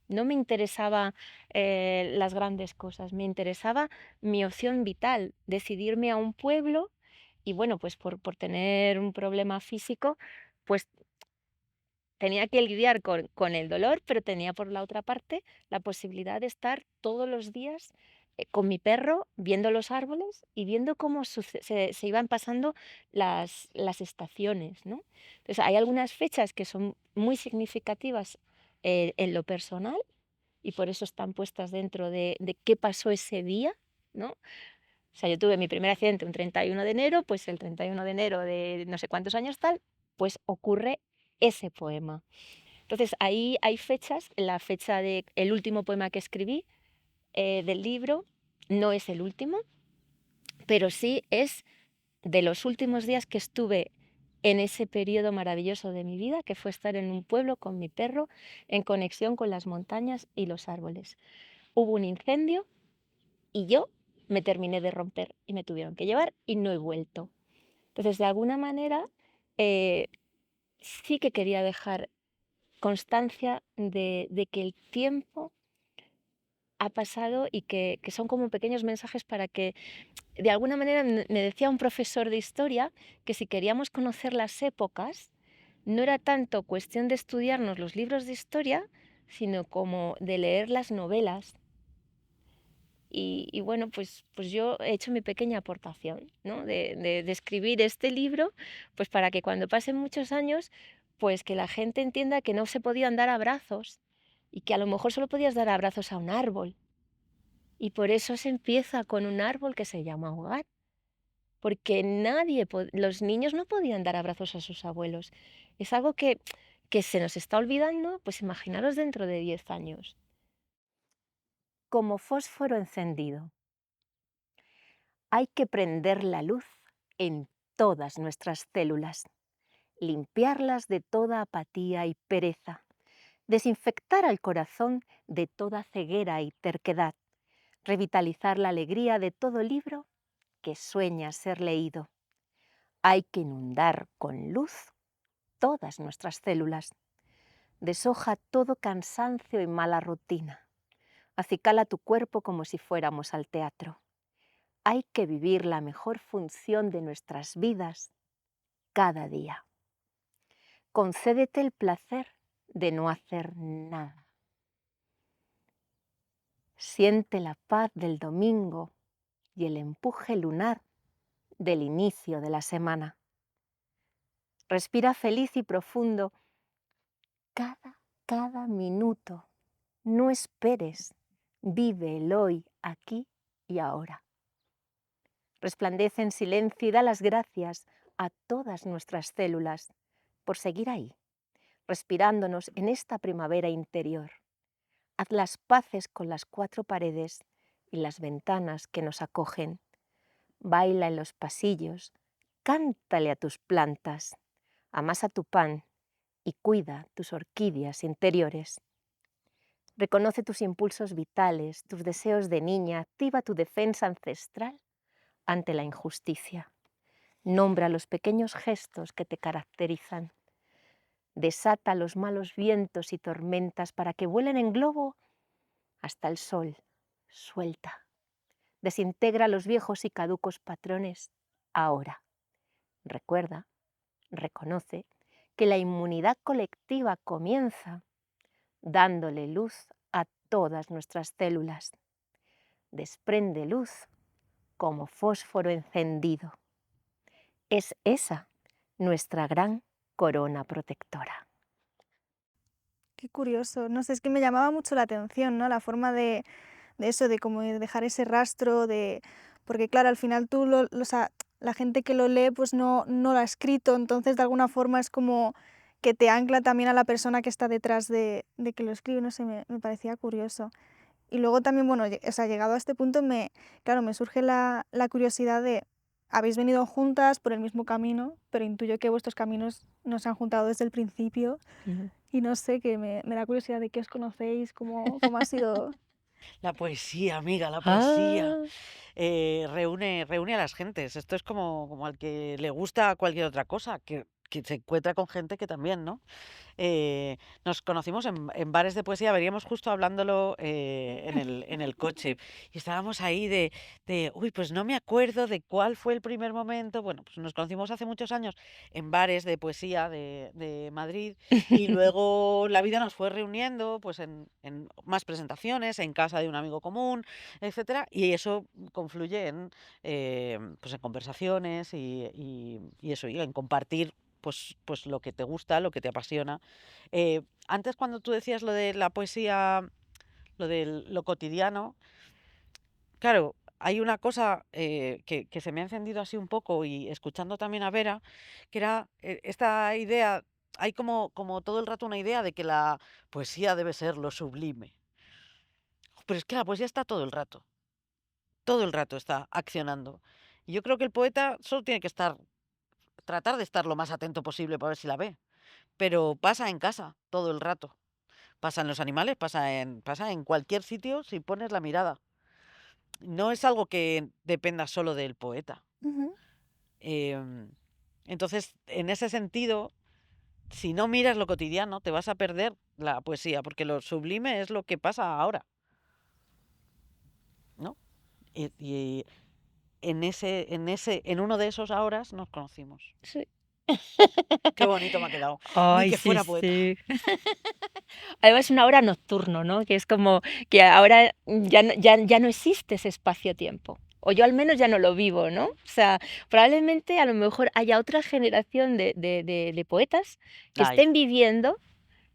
No me interesaba las grandes cosas, me interesaba mi opción vital, decidirme a un pueblo y bueno, pues por tener un problema físico, pues tenía que lidiar con el dolor, pero tenía por la otra parte la posibilidad de estar todos los días con mi perro viendo los árboles y viendo cómo se iban pasando las estaciones, ¿no? Entonces, hay algunas fechas que son muy significativas en lo personal y por eso están puestas dentro de qué pasó ese día, ¿no? O sea, yo tuve mi primer accidente un 31 de enero, pues el 31 de enero de no sé cuántos años tal, pues ocurre ese poema. Entonces, ahí hay fechas, la fecha de el último poema que escribí del libro no es el último, pero sí es de los últimos días que estuve en ese periodo maravilloso de mi vida, que fue estar en un pueblo con mi perro, en conexión con las montañas y los árboles. Hubo un incendio y yo me terminé de romper y me tuvieron que llevar y no he vuelto. Entonces, de alguna manera, eh, sí que quería dejar constancia de que el tiempo ha pasado y que son como pequeños mensajes para que, de alguna manera, me decía un profesor de historia que si queríamos conocer las épocas, no era tanto cuestión de estudiarnos los libros de historia, sino como de leer las novelas. Y bueno, pues yo he hecho mi pequeña aportación, ¿no? De escribir este libro, pues para que cuando pasen muchos años, pues que la gente entienda que no se podían dar abrazos y que a lo mejor solo podías dar abrazos a un árbol. Y por eso se empieza con un árbol que se llama hogar, porque los niños no podían dar abrazos a sus abuelos. Es algo que se nos está olvidando, pues imaginaros dentro de 10 años. Como fósforo encendido. Hay que prender la luz en todas nuestras células, limpiarlas de toda apatía y pereza, desinfectar al corazón de toda ceguera y terquedad, revitalizar la alegría de todo libro que sueña ser leído, Hay que inundar con luz todas nuestras células. Deshoja todo cansancio y mala rutina. Acicala tu cuerpo como si fuéramos al teatro. Hay que vivir la mejor función de nuestras vidas cada día. Concédete el placer de no hacer nada. Siente la paz del domingo y el empuje lunar del inicio de la semana. Respira feliz y profundo cada minuto. No esperes. Vive el hoy, aquí y ahora. Resplandece en silencio y da las gracias a todas nuestras células por seguir ahí, respirándonos en esta primavera interior. Haz las paces con las 4 paredes y las ventanas que nos acogen. Baila en los pasillos, cántale a tus plantas, amasa tu pan y cuida tus orquídeas interiores. Reconoce tus impulsos vitales, tus deseos de niña, activa tu defensa ancestral ante la injusticia. Nombra los pequeños gestos que te caracterizan. Desata los malos vientos y tormentas para que vuelen en globo hasta el sol. Suelta. Desintegra los viejos y caducos patrones ahora. Recuerda, reconoce que la inmunidad colectiva comienza dándole luz a todas nuestras células. Desprende luz como fósforo encendido. Es esa nuestra gran corona protectora. Qué curioso. No sé, es que me llamaba mucho la atención, ¿no? La forma de eso, de como de dejar ese rastro, porque claro, al final tú, o sea, la gente que lo lee pues no lo ha escrito, entonces de alguna forma es como que te ancla también a la persona que está detrás de que lo escribe, no sé, me parecía curioso. Y luego también, bueno, o sea, llegado a este punto, claro, me surge la curiosidad de, habéis venido juntas por el mismo camino, pero intuyo que vuestros caminos no se han juntado desde el principio. Y no sé, que me da curiosidad de qué os conocéis, cómo ha sido. La poesía, amiga, la poesía. Ah, Reúne a las gentes. Esto es como al que le gusta cualquier otra cosa, que se encuentra con gente que también, ¿no? Nos conocimos en bares de poesía, veníamos justo hablándolo en el coche y estábamos ahí uy, pues no me acuerdo de cuál fue el primer momento. Bueno, pues nos conocimos hace muchos años en bares de poesía de Madrid y luego la vida nos fue reuniendo pues en más presentaciones, en casa de un amigo común, etcétera, y eso confluye pues en conversaciones y eso, y en compartir pues lo que te gusta, lo que te apasiona. Antes cuando tú decías lo de la poesía, lo de lo cotidiano, claro, hay una cosa que se me ha encendido así un poco y escuchando también a Vera, que era esta idea, hay como todo el rato una idea de que la poesía debe ser lo sublime. Pero es que la poesía está todo el rato está accionando. Y yo creo que el poeta solo tiene que tratar de estar lo más atento posible para ver si la ve. Pero pasa en casa todo el rato. Pasa en los animales, pasa en cualquier sitio si pones la mirada. No es algo que dependa solo del poeta. Ujú. Em, entonces, en ese sentido, si no miras lo cotidiano, te vas a perder la poesía, porque lo sublime es lo que pasa ahora, ¿no? Y en uno de esos ahora nos conocimos. sí. Qué bonito me ha quedado. Ni Ay, que sí, fuera poeta. sí. Además, una hora nocturno, ¿no? Que es como que ahora ya no existe ese espacio-tiempo. O yo al menos ya no lo vivo, ¿no? O sea, probablemente a lo mejor haya otra generación de poetas que Ay, estén viviendo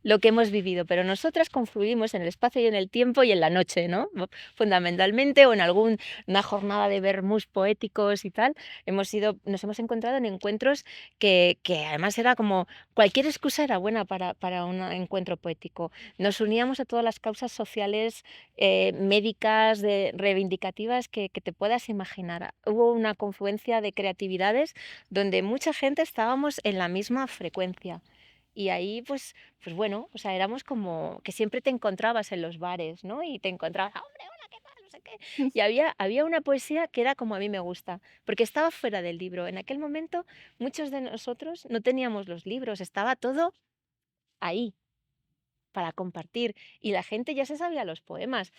lo que hemos vivido, pero nosotras confluimos en el espacio y en el tiempo y en la noche, ¿no? Fundamentalmente, o en una jornada de vermús poéticos y tal, nos hemos encontrado en encuentros que además era como, cualquier excusa era buena para un encuentro poético. Nos uníamos a todas las causas sociales, médicas, reivindicativas que te puedas imaginar. Hubo una confluencia de creatividades donde mucha gente estábamos en la misma frecuencia. Y ahí, pues bueno, o sea, éramos como que siempre te encontrabas en los bares, ¿no? Y te encontrabas, "Ah, hombre, hola, ¿qué tal?". sé qué. Y había una poesía que era como a mí me gusta, porque estaba fuera del libro. En aquel momento muchos de nosotros no teníamos los libros, estaba todo ahí para compartir y la gente ya se sabía los poemas.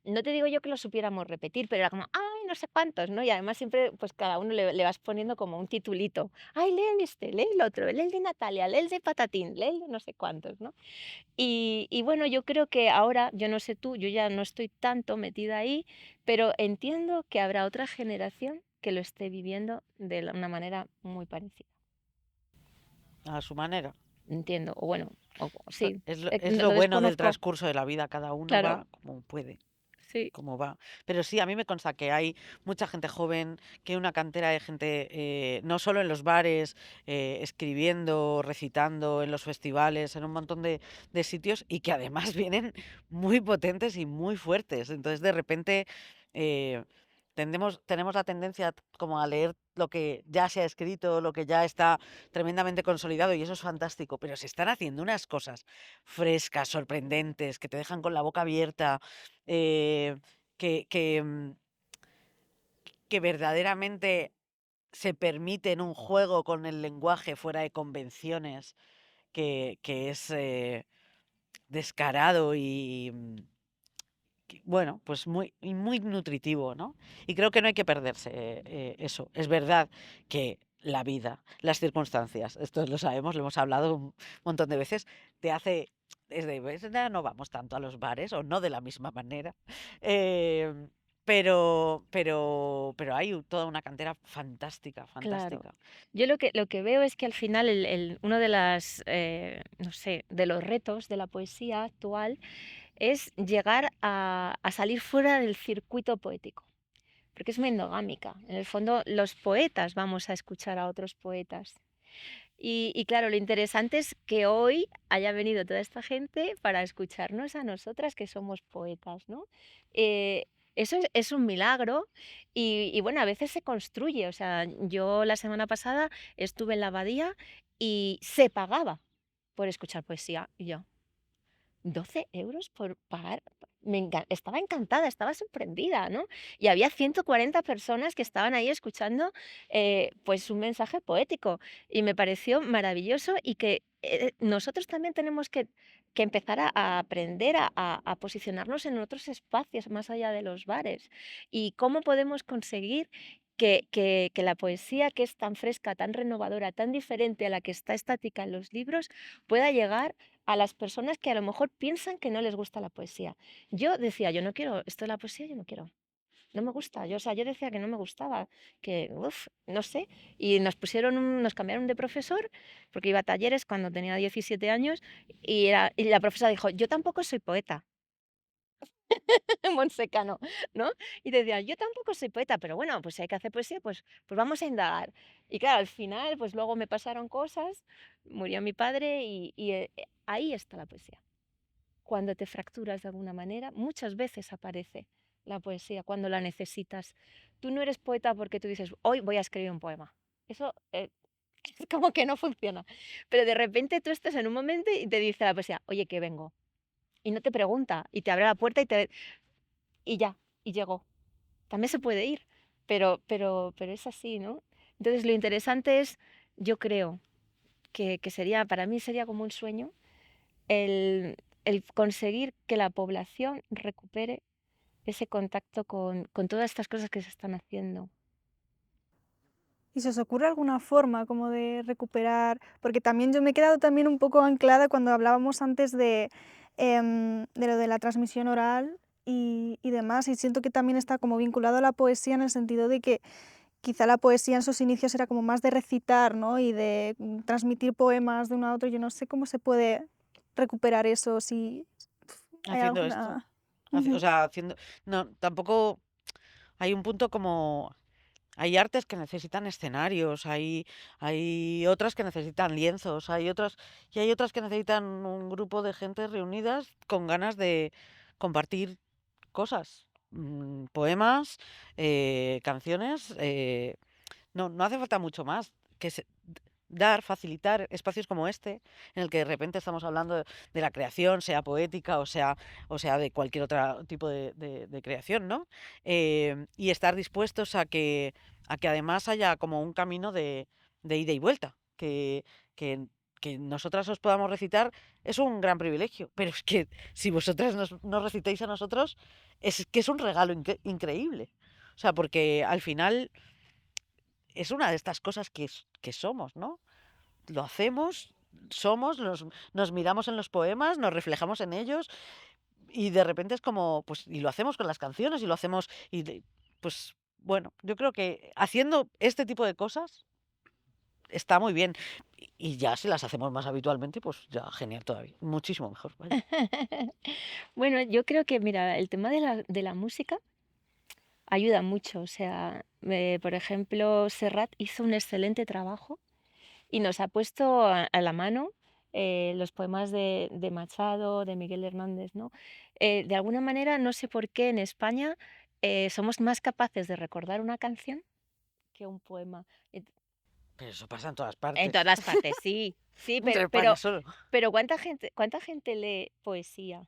No te digo yo que los supiéramos repetir, pero era como, ay, no sé cuántos, ¿no? Y además siempre, pues cada uno le vas poniendo como un titulito. Ay, lee este, lee el otro, lee el de Natalia, lee el de Patatín, lee el de no sé cuántos, ¿no? Y bueno, yo creo que ahora, yo no sé tú, yo ya no estoy tanto metida ahí, pero entiendo que habrá otra generación que lo esté viviendo de una manera muy parecida. A su manera. Entiendo, o bueno, sí, Es no lo lo bueno del desconozco, transcurso de la vida, cada uno claro, va como puede. sí, Cómo va. Pero sí, a mí me consta que hay mucha gente joven, que hay una cantera de gente, no solo en los bares, escribiendo, recitando, en los festivales, en un montón de sitios, y que además vienen muy potentes y muy fuertes. Entonces, de repente, eh, tenemos la tendencia como a leer lo que ya se ha escrito, lo que ya está tremendamente consolidado, y eso es fantástico. Pero se están haciendo unas cosas frescas, sorprendentes, que te dejan con la boca abierta, eh, que, que, mm, que verdaderamente se permiten un juego con el lenguaje fuera de convenciones, que es descarado bueno, pues muy nutritivo, ¿no? Y creo que no hay que perderse eso. Es verdad que la vida, las circunstancias, esto lo sabemos, lo hemos hablado un montón de veces, te hace, ¿ves? Ya no vamos tanto a los bares, o no de la misma manera, em, pero hay toda una cantera fantástica, claro. fantástica. Yo lo que veo es que al final uno de las, no sé, de los retos de la poesía actual es llegar a salir fuera del circuito poético, porque es muy endogámica. En el fondo, los poetas vamos a escuchar a otros poetas. Y claro, lo interesante es que hoy haya venido toda esta gente para escucharnos a nosotras que somos poetas, ¿no? Eh, eso es un milagro y bueno, a veces se construye. O sea, yo la semana pasada estuve en la abadía y se pagaba por escuchar poesía. Y yo, 12 € por pagar. Estaba encantada, estaba sorprendida, ¿no? Y había 140 personas que estaban ahí escuchando pues un mensaje poético y me pareció maravilloso y que nosotros también tenemos que empezar a aprender a posicionarnos en otros espacios más allá de los bares. ¿Y cómo podemos conseguir que la poesía, que es tan fresca, tan renovadora, tan diferente a la que está estática en los libros, pueda llegar a las personas que a lo mejor piensan que no les gusta la poesía? Yo decía, yo no quiero, esto de la poesía yo no quiero, no me gusta. Yo, o sea, yo decía que no me gustaba, que, no sé. Y nos cambiaron de profesor, porque iba a talleres cuando tenía 17 años, y la profesora dijo, yo tampoco soy poeta. Monsecano, ¿no? Y decía, yo tampoco soy poeta, pero bueno, pues si hay que hacer poesía, pues vamos a indagar. Y claro, al final, pues luego me pasaron cosas, murió mi padre y ahí está la poesía. Cuando te fracturas de alguna manera, muchas veces aparece la poesía cuando la necesitas. Tú no eres poeta porque tú dices, hoy voy a escribir un poema. Eso es como que no funciona. Pero de repente tú estás en un momento y te dice la poesía, oye, que vengo. Y no te pregunta, y te abre la puerta y ya, y llegó. También se puede ir, pero es así, ¿no? Entonces lo interesante es, yo creo que sería, para mí sería como un sueño el, el conseguir que la población recupere ese contacto con todas estas cosas que se están haciendo. ¿Y se os ocurre alguna forma como de recuperar? Porque también yo me he quedado también un poco anclada cuando hablábamos antes de lo de la transmisión oral y demás, y siento que también está como vinculado a la poesía en el sentido de que quizá la poesía en sus inicios era como más de recitar, ¿no? Y de transmitir poemas de uno a otro. Yo no sé cómo se puede recuperar eso, si hay Haciendo esto. alguna... O Ujú. sea, haciendo. No, tampoco hay un punto como. Hay artes que necesitan escenarios, hay otras que necesitan lienzos, y hay otras que necesitan un grupo de gente reunidas con ganas de compartir cosas, poemas, canciones. No hace falta mucho más. Que se- facilitar espacios como este, en el que de repente estamos hablando de la creación, sea poética o sea de cualquier otro tipo de creación, ¿no? Y estar dispuestos a que además haya como un camino de ida y vuelta, que, que nosotras os podamos recitar es un gran privilegio, pero es que si vosotras nos recitáis a nosotros, es que es un regalo increíble. O sea, porque al final es una de estas cosas que somos, ¿no? Lo hacemos, somos, nos miramos en los poemas, nos reflejamos en ellos y de repente es como, pues, y lo hacemos con las canciones y lo hacemos, pues, bueno, yo creo que haciendo este tipo de cosas está muy bien. Y ya si las hacemos más habitualmente, pues ya genial todavía, muchísimo mejor, vaya. Bueno, yo creo que, mira, el tema de la música ayuda mucho. O sea, por ejemplo, Serrat hizo un excelente trabajo y nos ha puesto a la mano los poemas de Machado, de Miguel Hernández, ¿no? De alguna manera, no sé por qué en España somos más capaces de recordar una canción que un poema. Ent- Pero eso pasa en todas En partes. todas las partes, sí, sí, Entre pero, España pero, solo. pero ¿cuánta gente lee poesía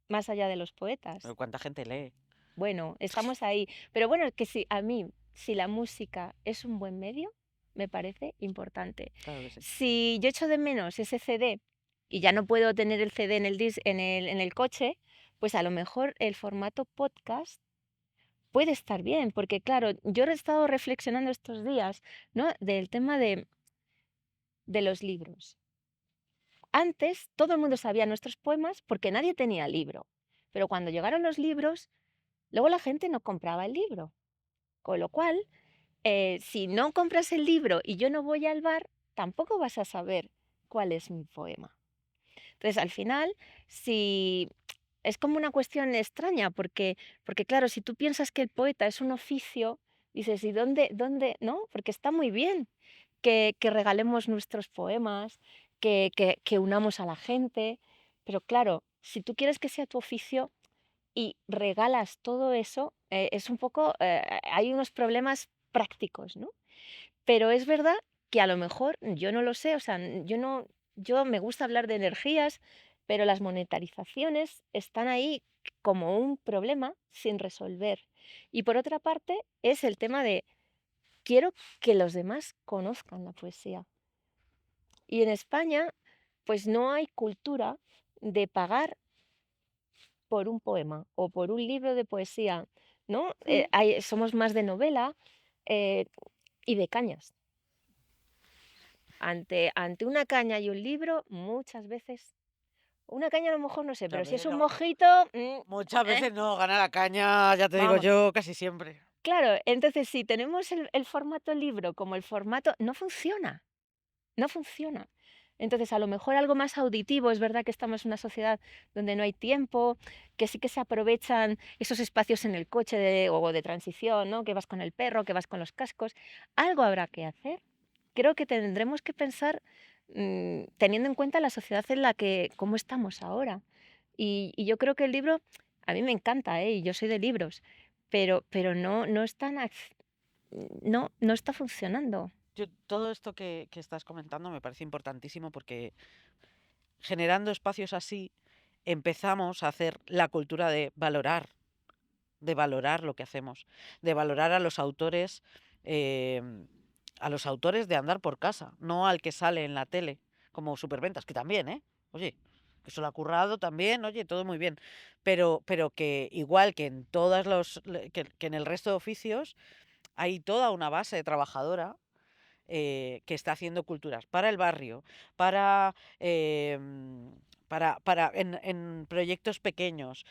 más allá de los poetas? Pero ¿cuánta gente lee? Bueno, estamos ahí. Pero bueno, que sí, a mí, si la música es un buen medio, me parece importante. Claro que sí. Si yo echo de menos ese CD y ya no puedo tener el CD en el coche, pues a lo mejor el formato podcast puede estar bien, porque claro, yo he estado reflexionando estos días, ¿no? Del tema de los libros. Antes todo el mundo sabía nuestros poemas porque nadie tenía libro, pero cuando llegaron los libros, luego la gente no compraba el libro. Con lo cual, si no compras el libro y yo no voy al bar, tampoco vas a saber cuál es mi poema. Entonces, al final, si es como una cuestión extraña, porque claro, si tú piensas que el poeta es un oficio, dices, ¿y dónde? ¿No? Porque está muy bien que regalemos nuestros poemas, que unamos a la gente, pero claro, si tú quieres que sea tu oficio, y regalas todo eso, es un poco, hay unos problemas prácticos, ¿no? Pero es verdad que a lo mejor, yo no lo sé, o sea, yo me gusta hablar de energías, pero las monetarizaciones están ahí como un problema sin resolver. Y por otra parte, es el tema de quiero que los demás conozcan la poesía. Y en España, pues no hay cultura de pagar por un poema o por un libro de poesía, ¿no? Somos más de novela eh, y de cañas. Ante una caña y un libro, muchas veces, una caña a lo mejor no sé, Muchas pero si es veces un no, mojito, muchas veces no gana la caña, ya te digo vamos. yo, casi siempre. Claro, entonces si tenemos el formato libro como el formato, no funciona, no funciona. Entonces, a lo mejor algo más auditivo, es verdad que estamos en una sociedad donde no hay tiempo, que sí que se aprovechan esos espacios en el coche o de transición, ¿no? Que vas con el perro, que vas con los cascos. Algo habrá que hacer. Creo que tendremos que pensar teniendo en cuenta la sociedad en la que, cómo estamos ahora. Y yo creo que el libro, a mí me encanta, ¿eh? Y yo soy de libros, pero no es no está funcionando. Todo esto que estás comentando me parece importantísimo porque generando espacios así empezamos a hacer la cultura de valorar lo que hacemos, de valorar eh, a los autores de andar por casa, no al que sale en la tele como superventas, que también, ¿eh? Oye, que se lo ha currado también, oye, todo muy bien, pero que igual que en que en el resto de oficios hay toda una base trabajadora que está haciendo culturas para el barrio, para, en proyectos pequeños,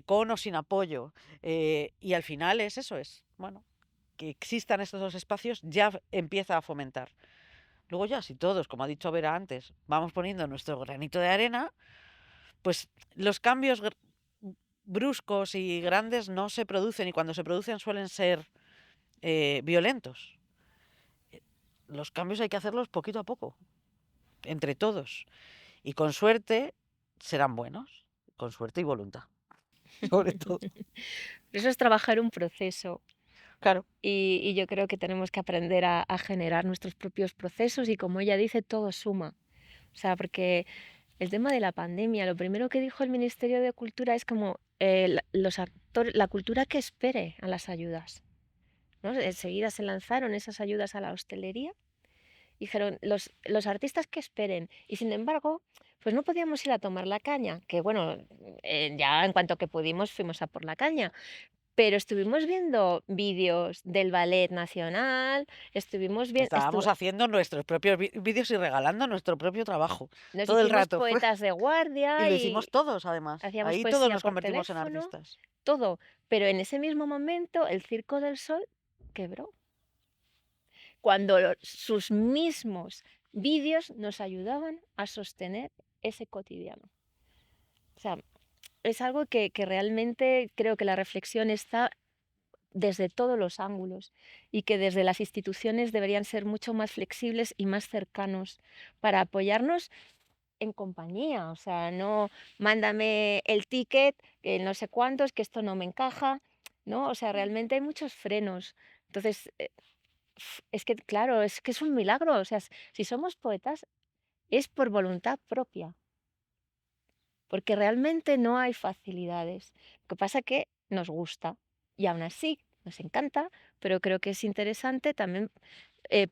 con o sin apoyo. Y al final es eso, bueno, que existan estos dos espacios ya empieza a fomentar. Luego ya, si todos, como ha dicho Vera antes, vamos poniendo nuestro granito de arena, pues los cambios bruscos y grandes no se producen y cuando se producen suelen ser violentos. Los cambios hay que hacerlos poquito a poco, entre todos. Y con suerte serán buenos. Con suerte y voluntad. Sobre todo. Eso es trabajar un proceso. Claro. Y yo creo que tenemos que aprender a generar nuestros propios procesos y, como ella dice, todo suma. O sea, porque el tema de la pandemia, lo primero que dijo el Ministerio de Cultura es como los actores, la cultura que espere a las ayudas, ¿no? Enseguida se lanzaron esas ayudas a la hostelería. Dijeron, los artistas que esperen. Y sin embargo, pues no podíamos ir a tomar la caña, que bueno, ya en cuanto que pudimos fuimos a por la caña. Pero estuvimos viendo vídeos del Ballet Nacional, estuvimos viendo, Estábamos haciendo nuestros propios vídeos y regalando nuestro propio trabajo nos todo el hicimos rato. poetas de Y guardia lo y hicimos todos, además. hacíamos Ahí todos poesía nos por convertimos en teléfono, artistas. todo. Pero en ese mismo momento el Circo del Sol quebró, cuando sus mismos vídeos nos ayudaban a sostener ese cotidiano. O sea, es algo que realmente creo que la reflexión está desde todos los ángulos y que desde las instituciones deberían ser mucho más flexibles y más cercanos para apoyarnos en compañía. O sea, no mándame el ticket, que no sé cuántos, que esto no me encaja, ¿no? O sea, realmente hay muchos frenos. Entonces, es que, claro, es que es un milagro. O sea, si somos poetas es por voluntad propia, porque realmente no hay facilidades. Lo que pasa es que nos gusta y aún así nos encanta, pero creo que es interesante también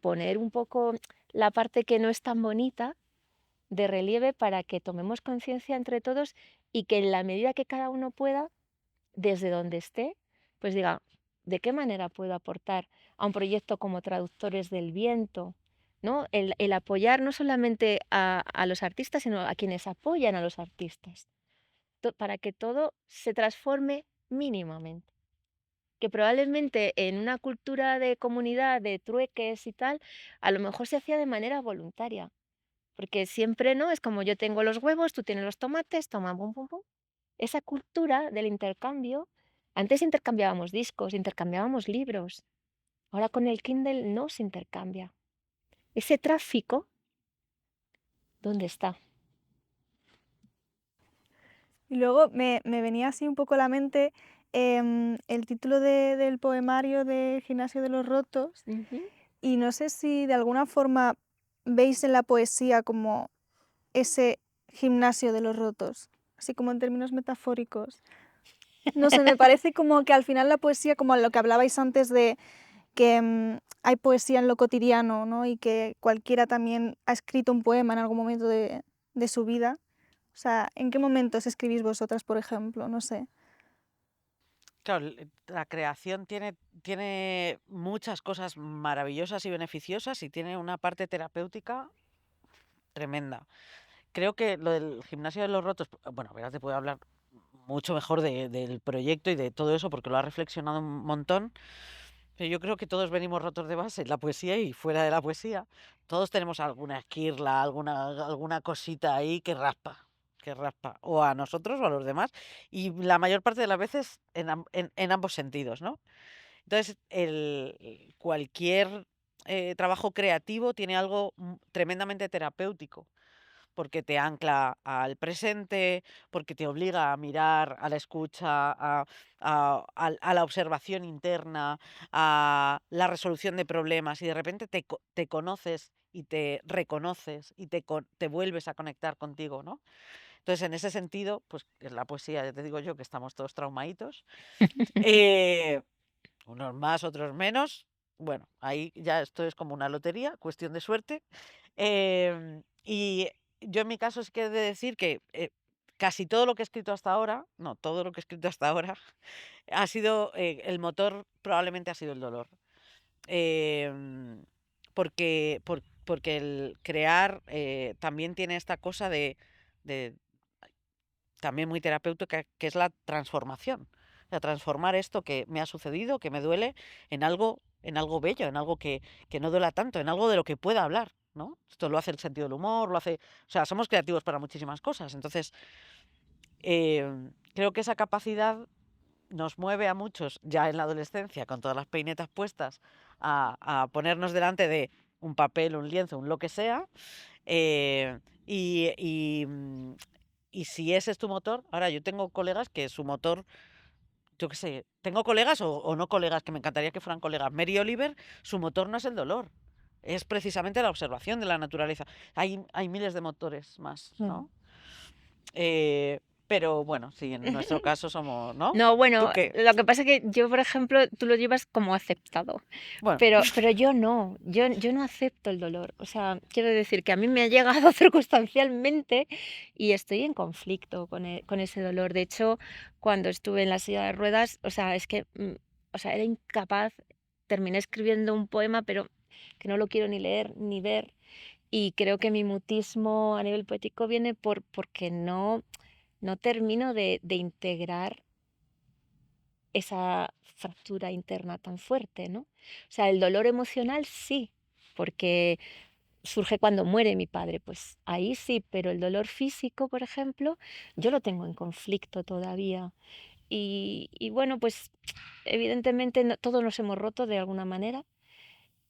poner un poco la parte que no es tan bonita de relieve para que tomemos conciencia entre todos y que en la medida que cada uno pueda, desde donde esté, pues diga, ¿de qué manera puedo aportar a un proyecto como Traductores del Viento? ¿No? El apoyar no solamente a los artistas, sino a quienes apoyan a los artistas, para que todo se transforme mínimamente. Que probablemente en una cultura de comunidad, de trueques y tal, a lo mejor se hacía de manera voluntaria, porque siempre, ¿no? Es como yo tengo los huevos, tú tienes los tomates, toma, pum, pum, pum. Esa cultura del intercambio, antes intercambiábamos discos, intercambiábamos libros, ahora con el Kindle no se intercambia. Ese tráfico, ¿dónde está? Y luego me venía así un poco a la mente el título del poemario de Gimnasio de los Rotos, Ujú. y no sé si de alguna forma veis en la poesía como ese gimnasio de los rotos, así como en términos metafóricos. No sé, me parece como que al final la poesía, como lo que hablabais antes de que hay poesía en lo cotidiano, ¿no? Y que cualquiera también ha escrito un poema en algún momento de su vida. O sea, ¿en qué momentos escribís vosotras, por ejemplo? No sé. Claro, la creación tiene muchas cosas maravillosas y beneficiosas y tiene una parte terapéutica tremenda. Creo que lo del gimnasio de los rotos, bueno, verás, te puedo hablar mucho mejor del proyecto y de todo eso porque lo ha reflexionado un montón. Pero yo creo que todos venimos rotos de base en la poesía y fuera de la poesía. Todos tenemos alguna esquirla, alguna cosita ahí que raspa, o a nosotros o a los demás, y la mayor parte de las veces en ambos sentidos, ¿no? Entonces, cualquier trabajo creativo tiene algo tremendamente terapéutico porque te ancla al presente, porque te obliga a mirar, a la escucha, a la observación interna, a la resolución de problemas y de repente te conoces y te reconoces y te vuelves a conectar contigo, ¿no? Entonces, en ese sentido, pues es la poesía, ya te digo yo que estamos todos traumaditos, eh, unos más, otros menos. Bueno, ahí ya esto es como una lotería, cuestión de suerte. Y yo en mi caso es que he de decir que casi todo lo que he escrito hasta ahora, no, todo lo que he escrito hasta ahora, ha sido, el motor probablemente ha sido el dolor. Em, porque el crear también tiene esta cosa de también muy terapéutica, que es la transformación. O sea, transformar esto que me ha sucedido, que me duele, en algo bello, en algo que no duela tanto, en algo de lo que pueda hablar, ¿no? Esto lo hace el sentido del humor, lo hace... O sea, somos creativos para muchísimas cosas. Entonces, creo que esa capacidad nos mueve a muchos ya en la adolescencia, con todas las peinetas puestas, a ponernos delante de un papel, un lienzo, un lo que sea, eh, y, y, mm, y si ese es tu motor, ahora yo tengo colegas que su motor yo qué sé, tengo colegas o no colegas, que me encantaría que fueran colegas. Mary Oliver, su motor no es el dolor, es precisamente la observación de la naturaleza. Hay miles de motores más, ¿no? Pero bueno, sí, en nuestro caso somos, ¿no? No, ¿Tú bueno, qué? lo que pasa es que yo, por ejemplo, tú lo llevas como aceptado, Bueno, pero yo no, yo no acepto el dolor. O sea, quiero decir que a mí me ha llegado circunstancialmente y estoy en conflicto con ese dolor. De hecho, cuando estuve en la silla de ruedas, o sea, es que, o sea, era incapaz, terminé escribiendo un poema, pero que no lo quiero ni leer ni ver. Y creo que mi mutismo a nivel poético viene porque no termino de integrar esa fractura interna tan fuerte, ¿no? O sea, el dolor emocional sí, porque surge cuando muere mi padre, pues ahí sí, pero el dolor físico, por ejemplo, yo lo tengo en conflicto todavía. Y bueno, pues evidentemente todos nos hemos roto de alguna manera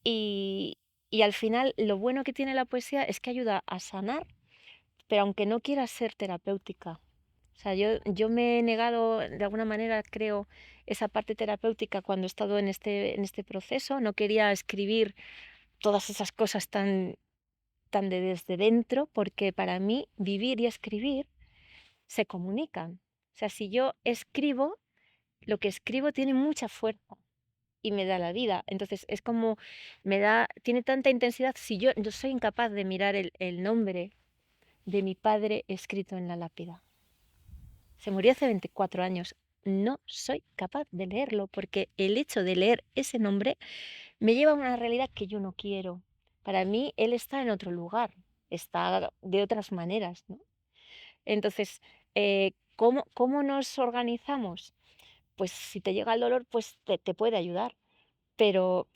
y, y al final lo bueno que tiene la poesía es que ayuda a sanar, pero aunque no quiera ser terapéutica. O sea, yo me he negado, de alguna manera, creo, esa parte terapéutica cuando he estado en este proceso. No quería escribir todas esas cosas tan de desde dentro, porque para mí vivir y escribir se comunican. O sea, si yo escribo, lo que escribo tiene mucha fuerza y me da la vida. Entonces es como, tiene tanta intensidad. Si yo soy incapaz de mirar el nombre de mi padre escrito en la lápida. Se murió hace 24 años. No soy capaz de leerlo porque el hecho de leer ese nombre me lleva a una realidad que yo no quiero. Para mí, él está en otro lugar, está de otras maneras, ¿no? Entonces, ¿cómo nos organizamos? Pues si te llega el dolor, pues te puede ayudar, pero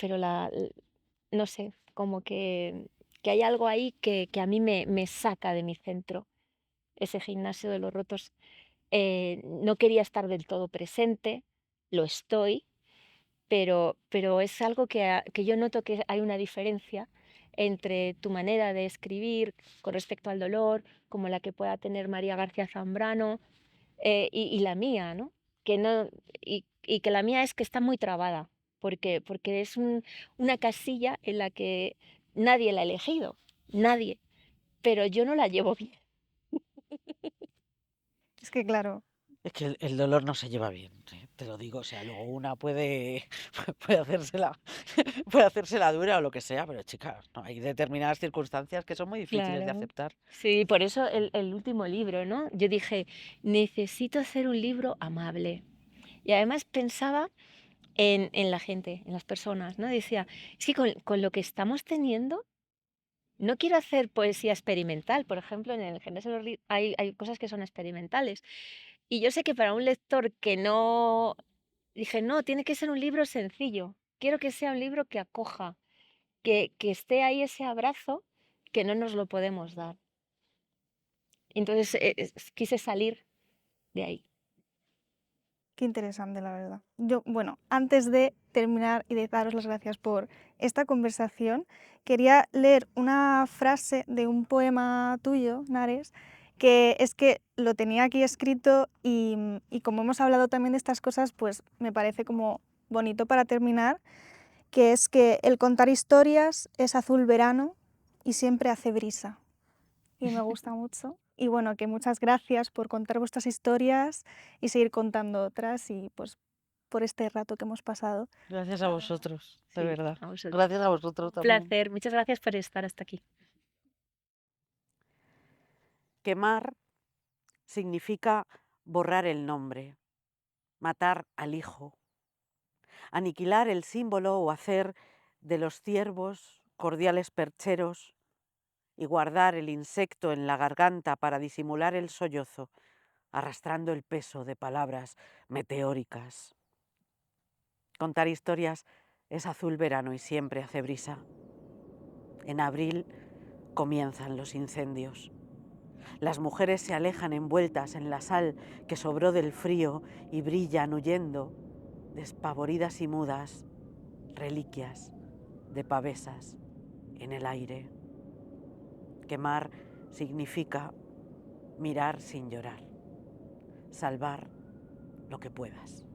no sé, como que hay algo ahí que a mí me saca de mi centro, ese gimnasio de los rotos. No quería estar del todo presente, lo estoy, pero es algo que yo noto que hay una diferencia entre tu manera de escribir con respecto al dolor, como la que pueda tener María García Zambrano, y la mía, ¿no? Que no y que la mía es que está muy trabada, porque es una casilla en la que nadie la ha elegido, nadie, pero yo no la llevo bien. Es que claro, es que el dolor no se lleva bien, te lo digo. O sea, luego una puede, puede hacérsela, puede hacérsela dura o lo que sea, pero chicas, no, hay determinadas circunstancias que son muy difíciles de Claro. aceptar. Sí, por eso el último libro, ¿no? Yo dije, necesito hacer un libro amable. Y además pensaba en la gente, en las personas, ¿no? Decía, es que con lo que estamos teniendo, no quiero hacer poesía experimental. Por ejemplo, en el género hay cosas que son experimentales. Y yo sé que para un lector que no... Dije, no, tiene que ser un libro sencillo. Quiero que sea un libro que acoja, que esté ahí ese abrazo que no nos lo podemos dar. Entonces quise salir de ahí. qué interesante, la verdad. Yo, bueno, antes de terminar y de daros las gracias por esta conversación, quería leer una frase de un poema tuyo, Nares, que es que lo tenía aquí escrito y como hemos hablado también de estas cosas, pues me parece como bonito para terminar, que es que el contar historias es azul verano y siempre hace brisa. Y me gusta mucho. Y bueno, que muchas gracias por contar vuestras historias y seguir contando otras y pues por este rato que hemos pasado. Gracias a vosotros, de Sí, verdad. a vosotros. Gracias a vosotros Un también. placer. Muchas gracias por estar hasta aquí. Quemar significa borrar el nombre, matar al hijo, aniquilar el símbolo o hacer de los ciervos cordiales percheros y guardar el insecto en la garganta para disimular el sollozo, arrastrando el peso de palabras meteóricas. Contar historias es azul verano y siempre hace brisa. En abril comienzan los incendios. Las mujeres se alejan envueltas en la sal que sobró del frío y brillan huyendo, despavoridas y mudas, reliquias de pavesas en el aire. Quemar significa mirar sin llorar, salvar lo que puedas.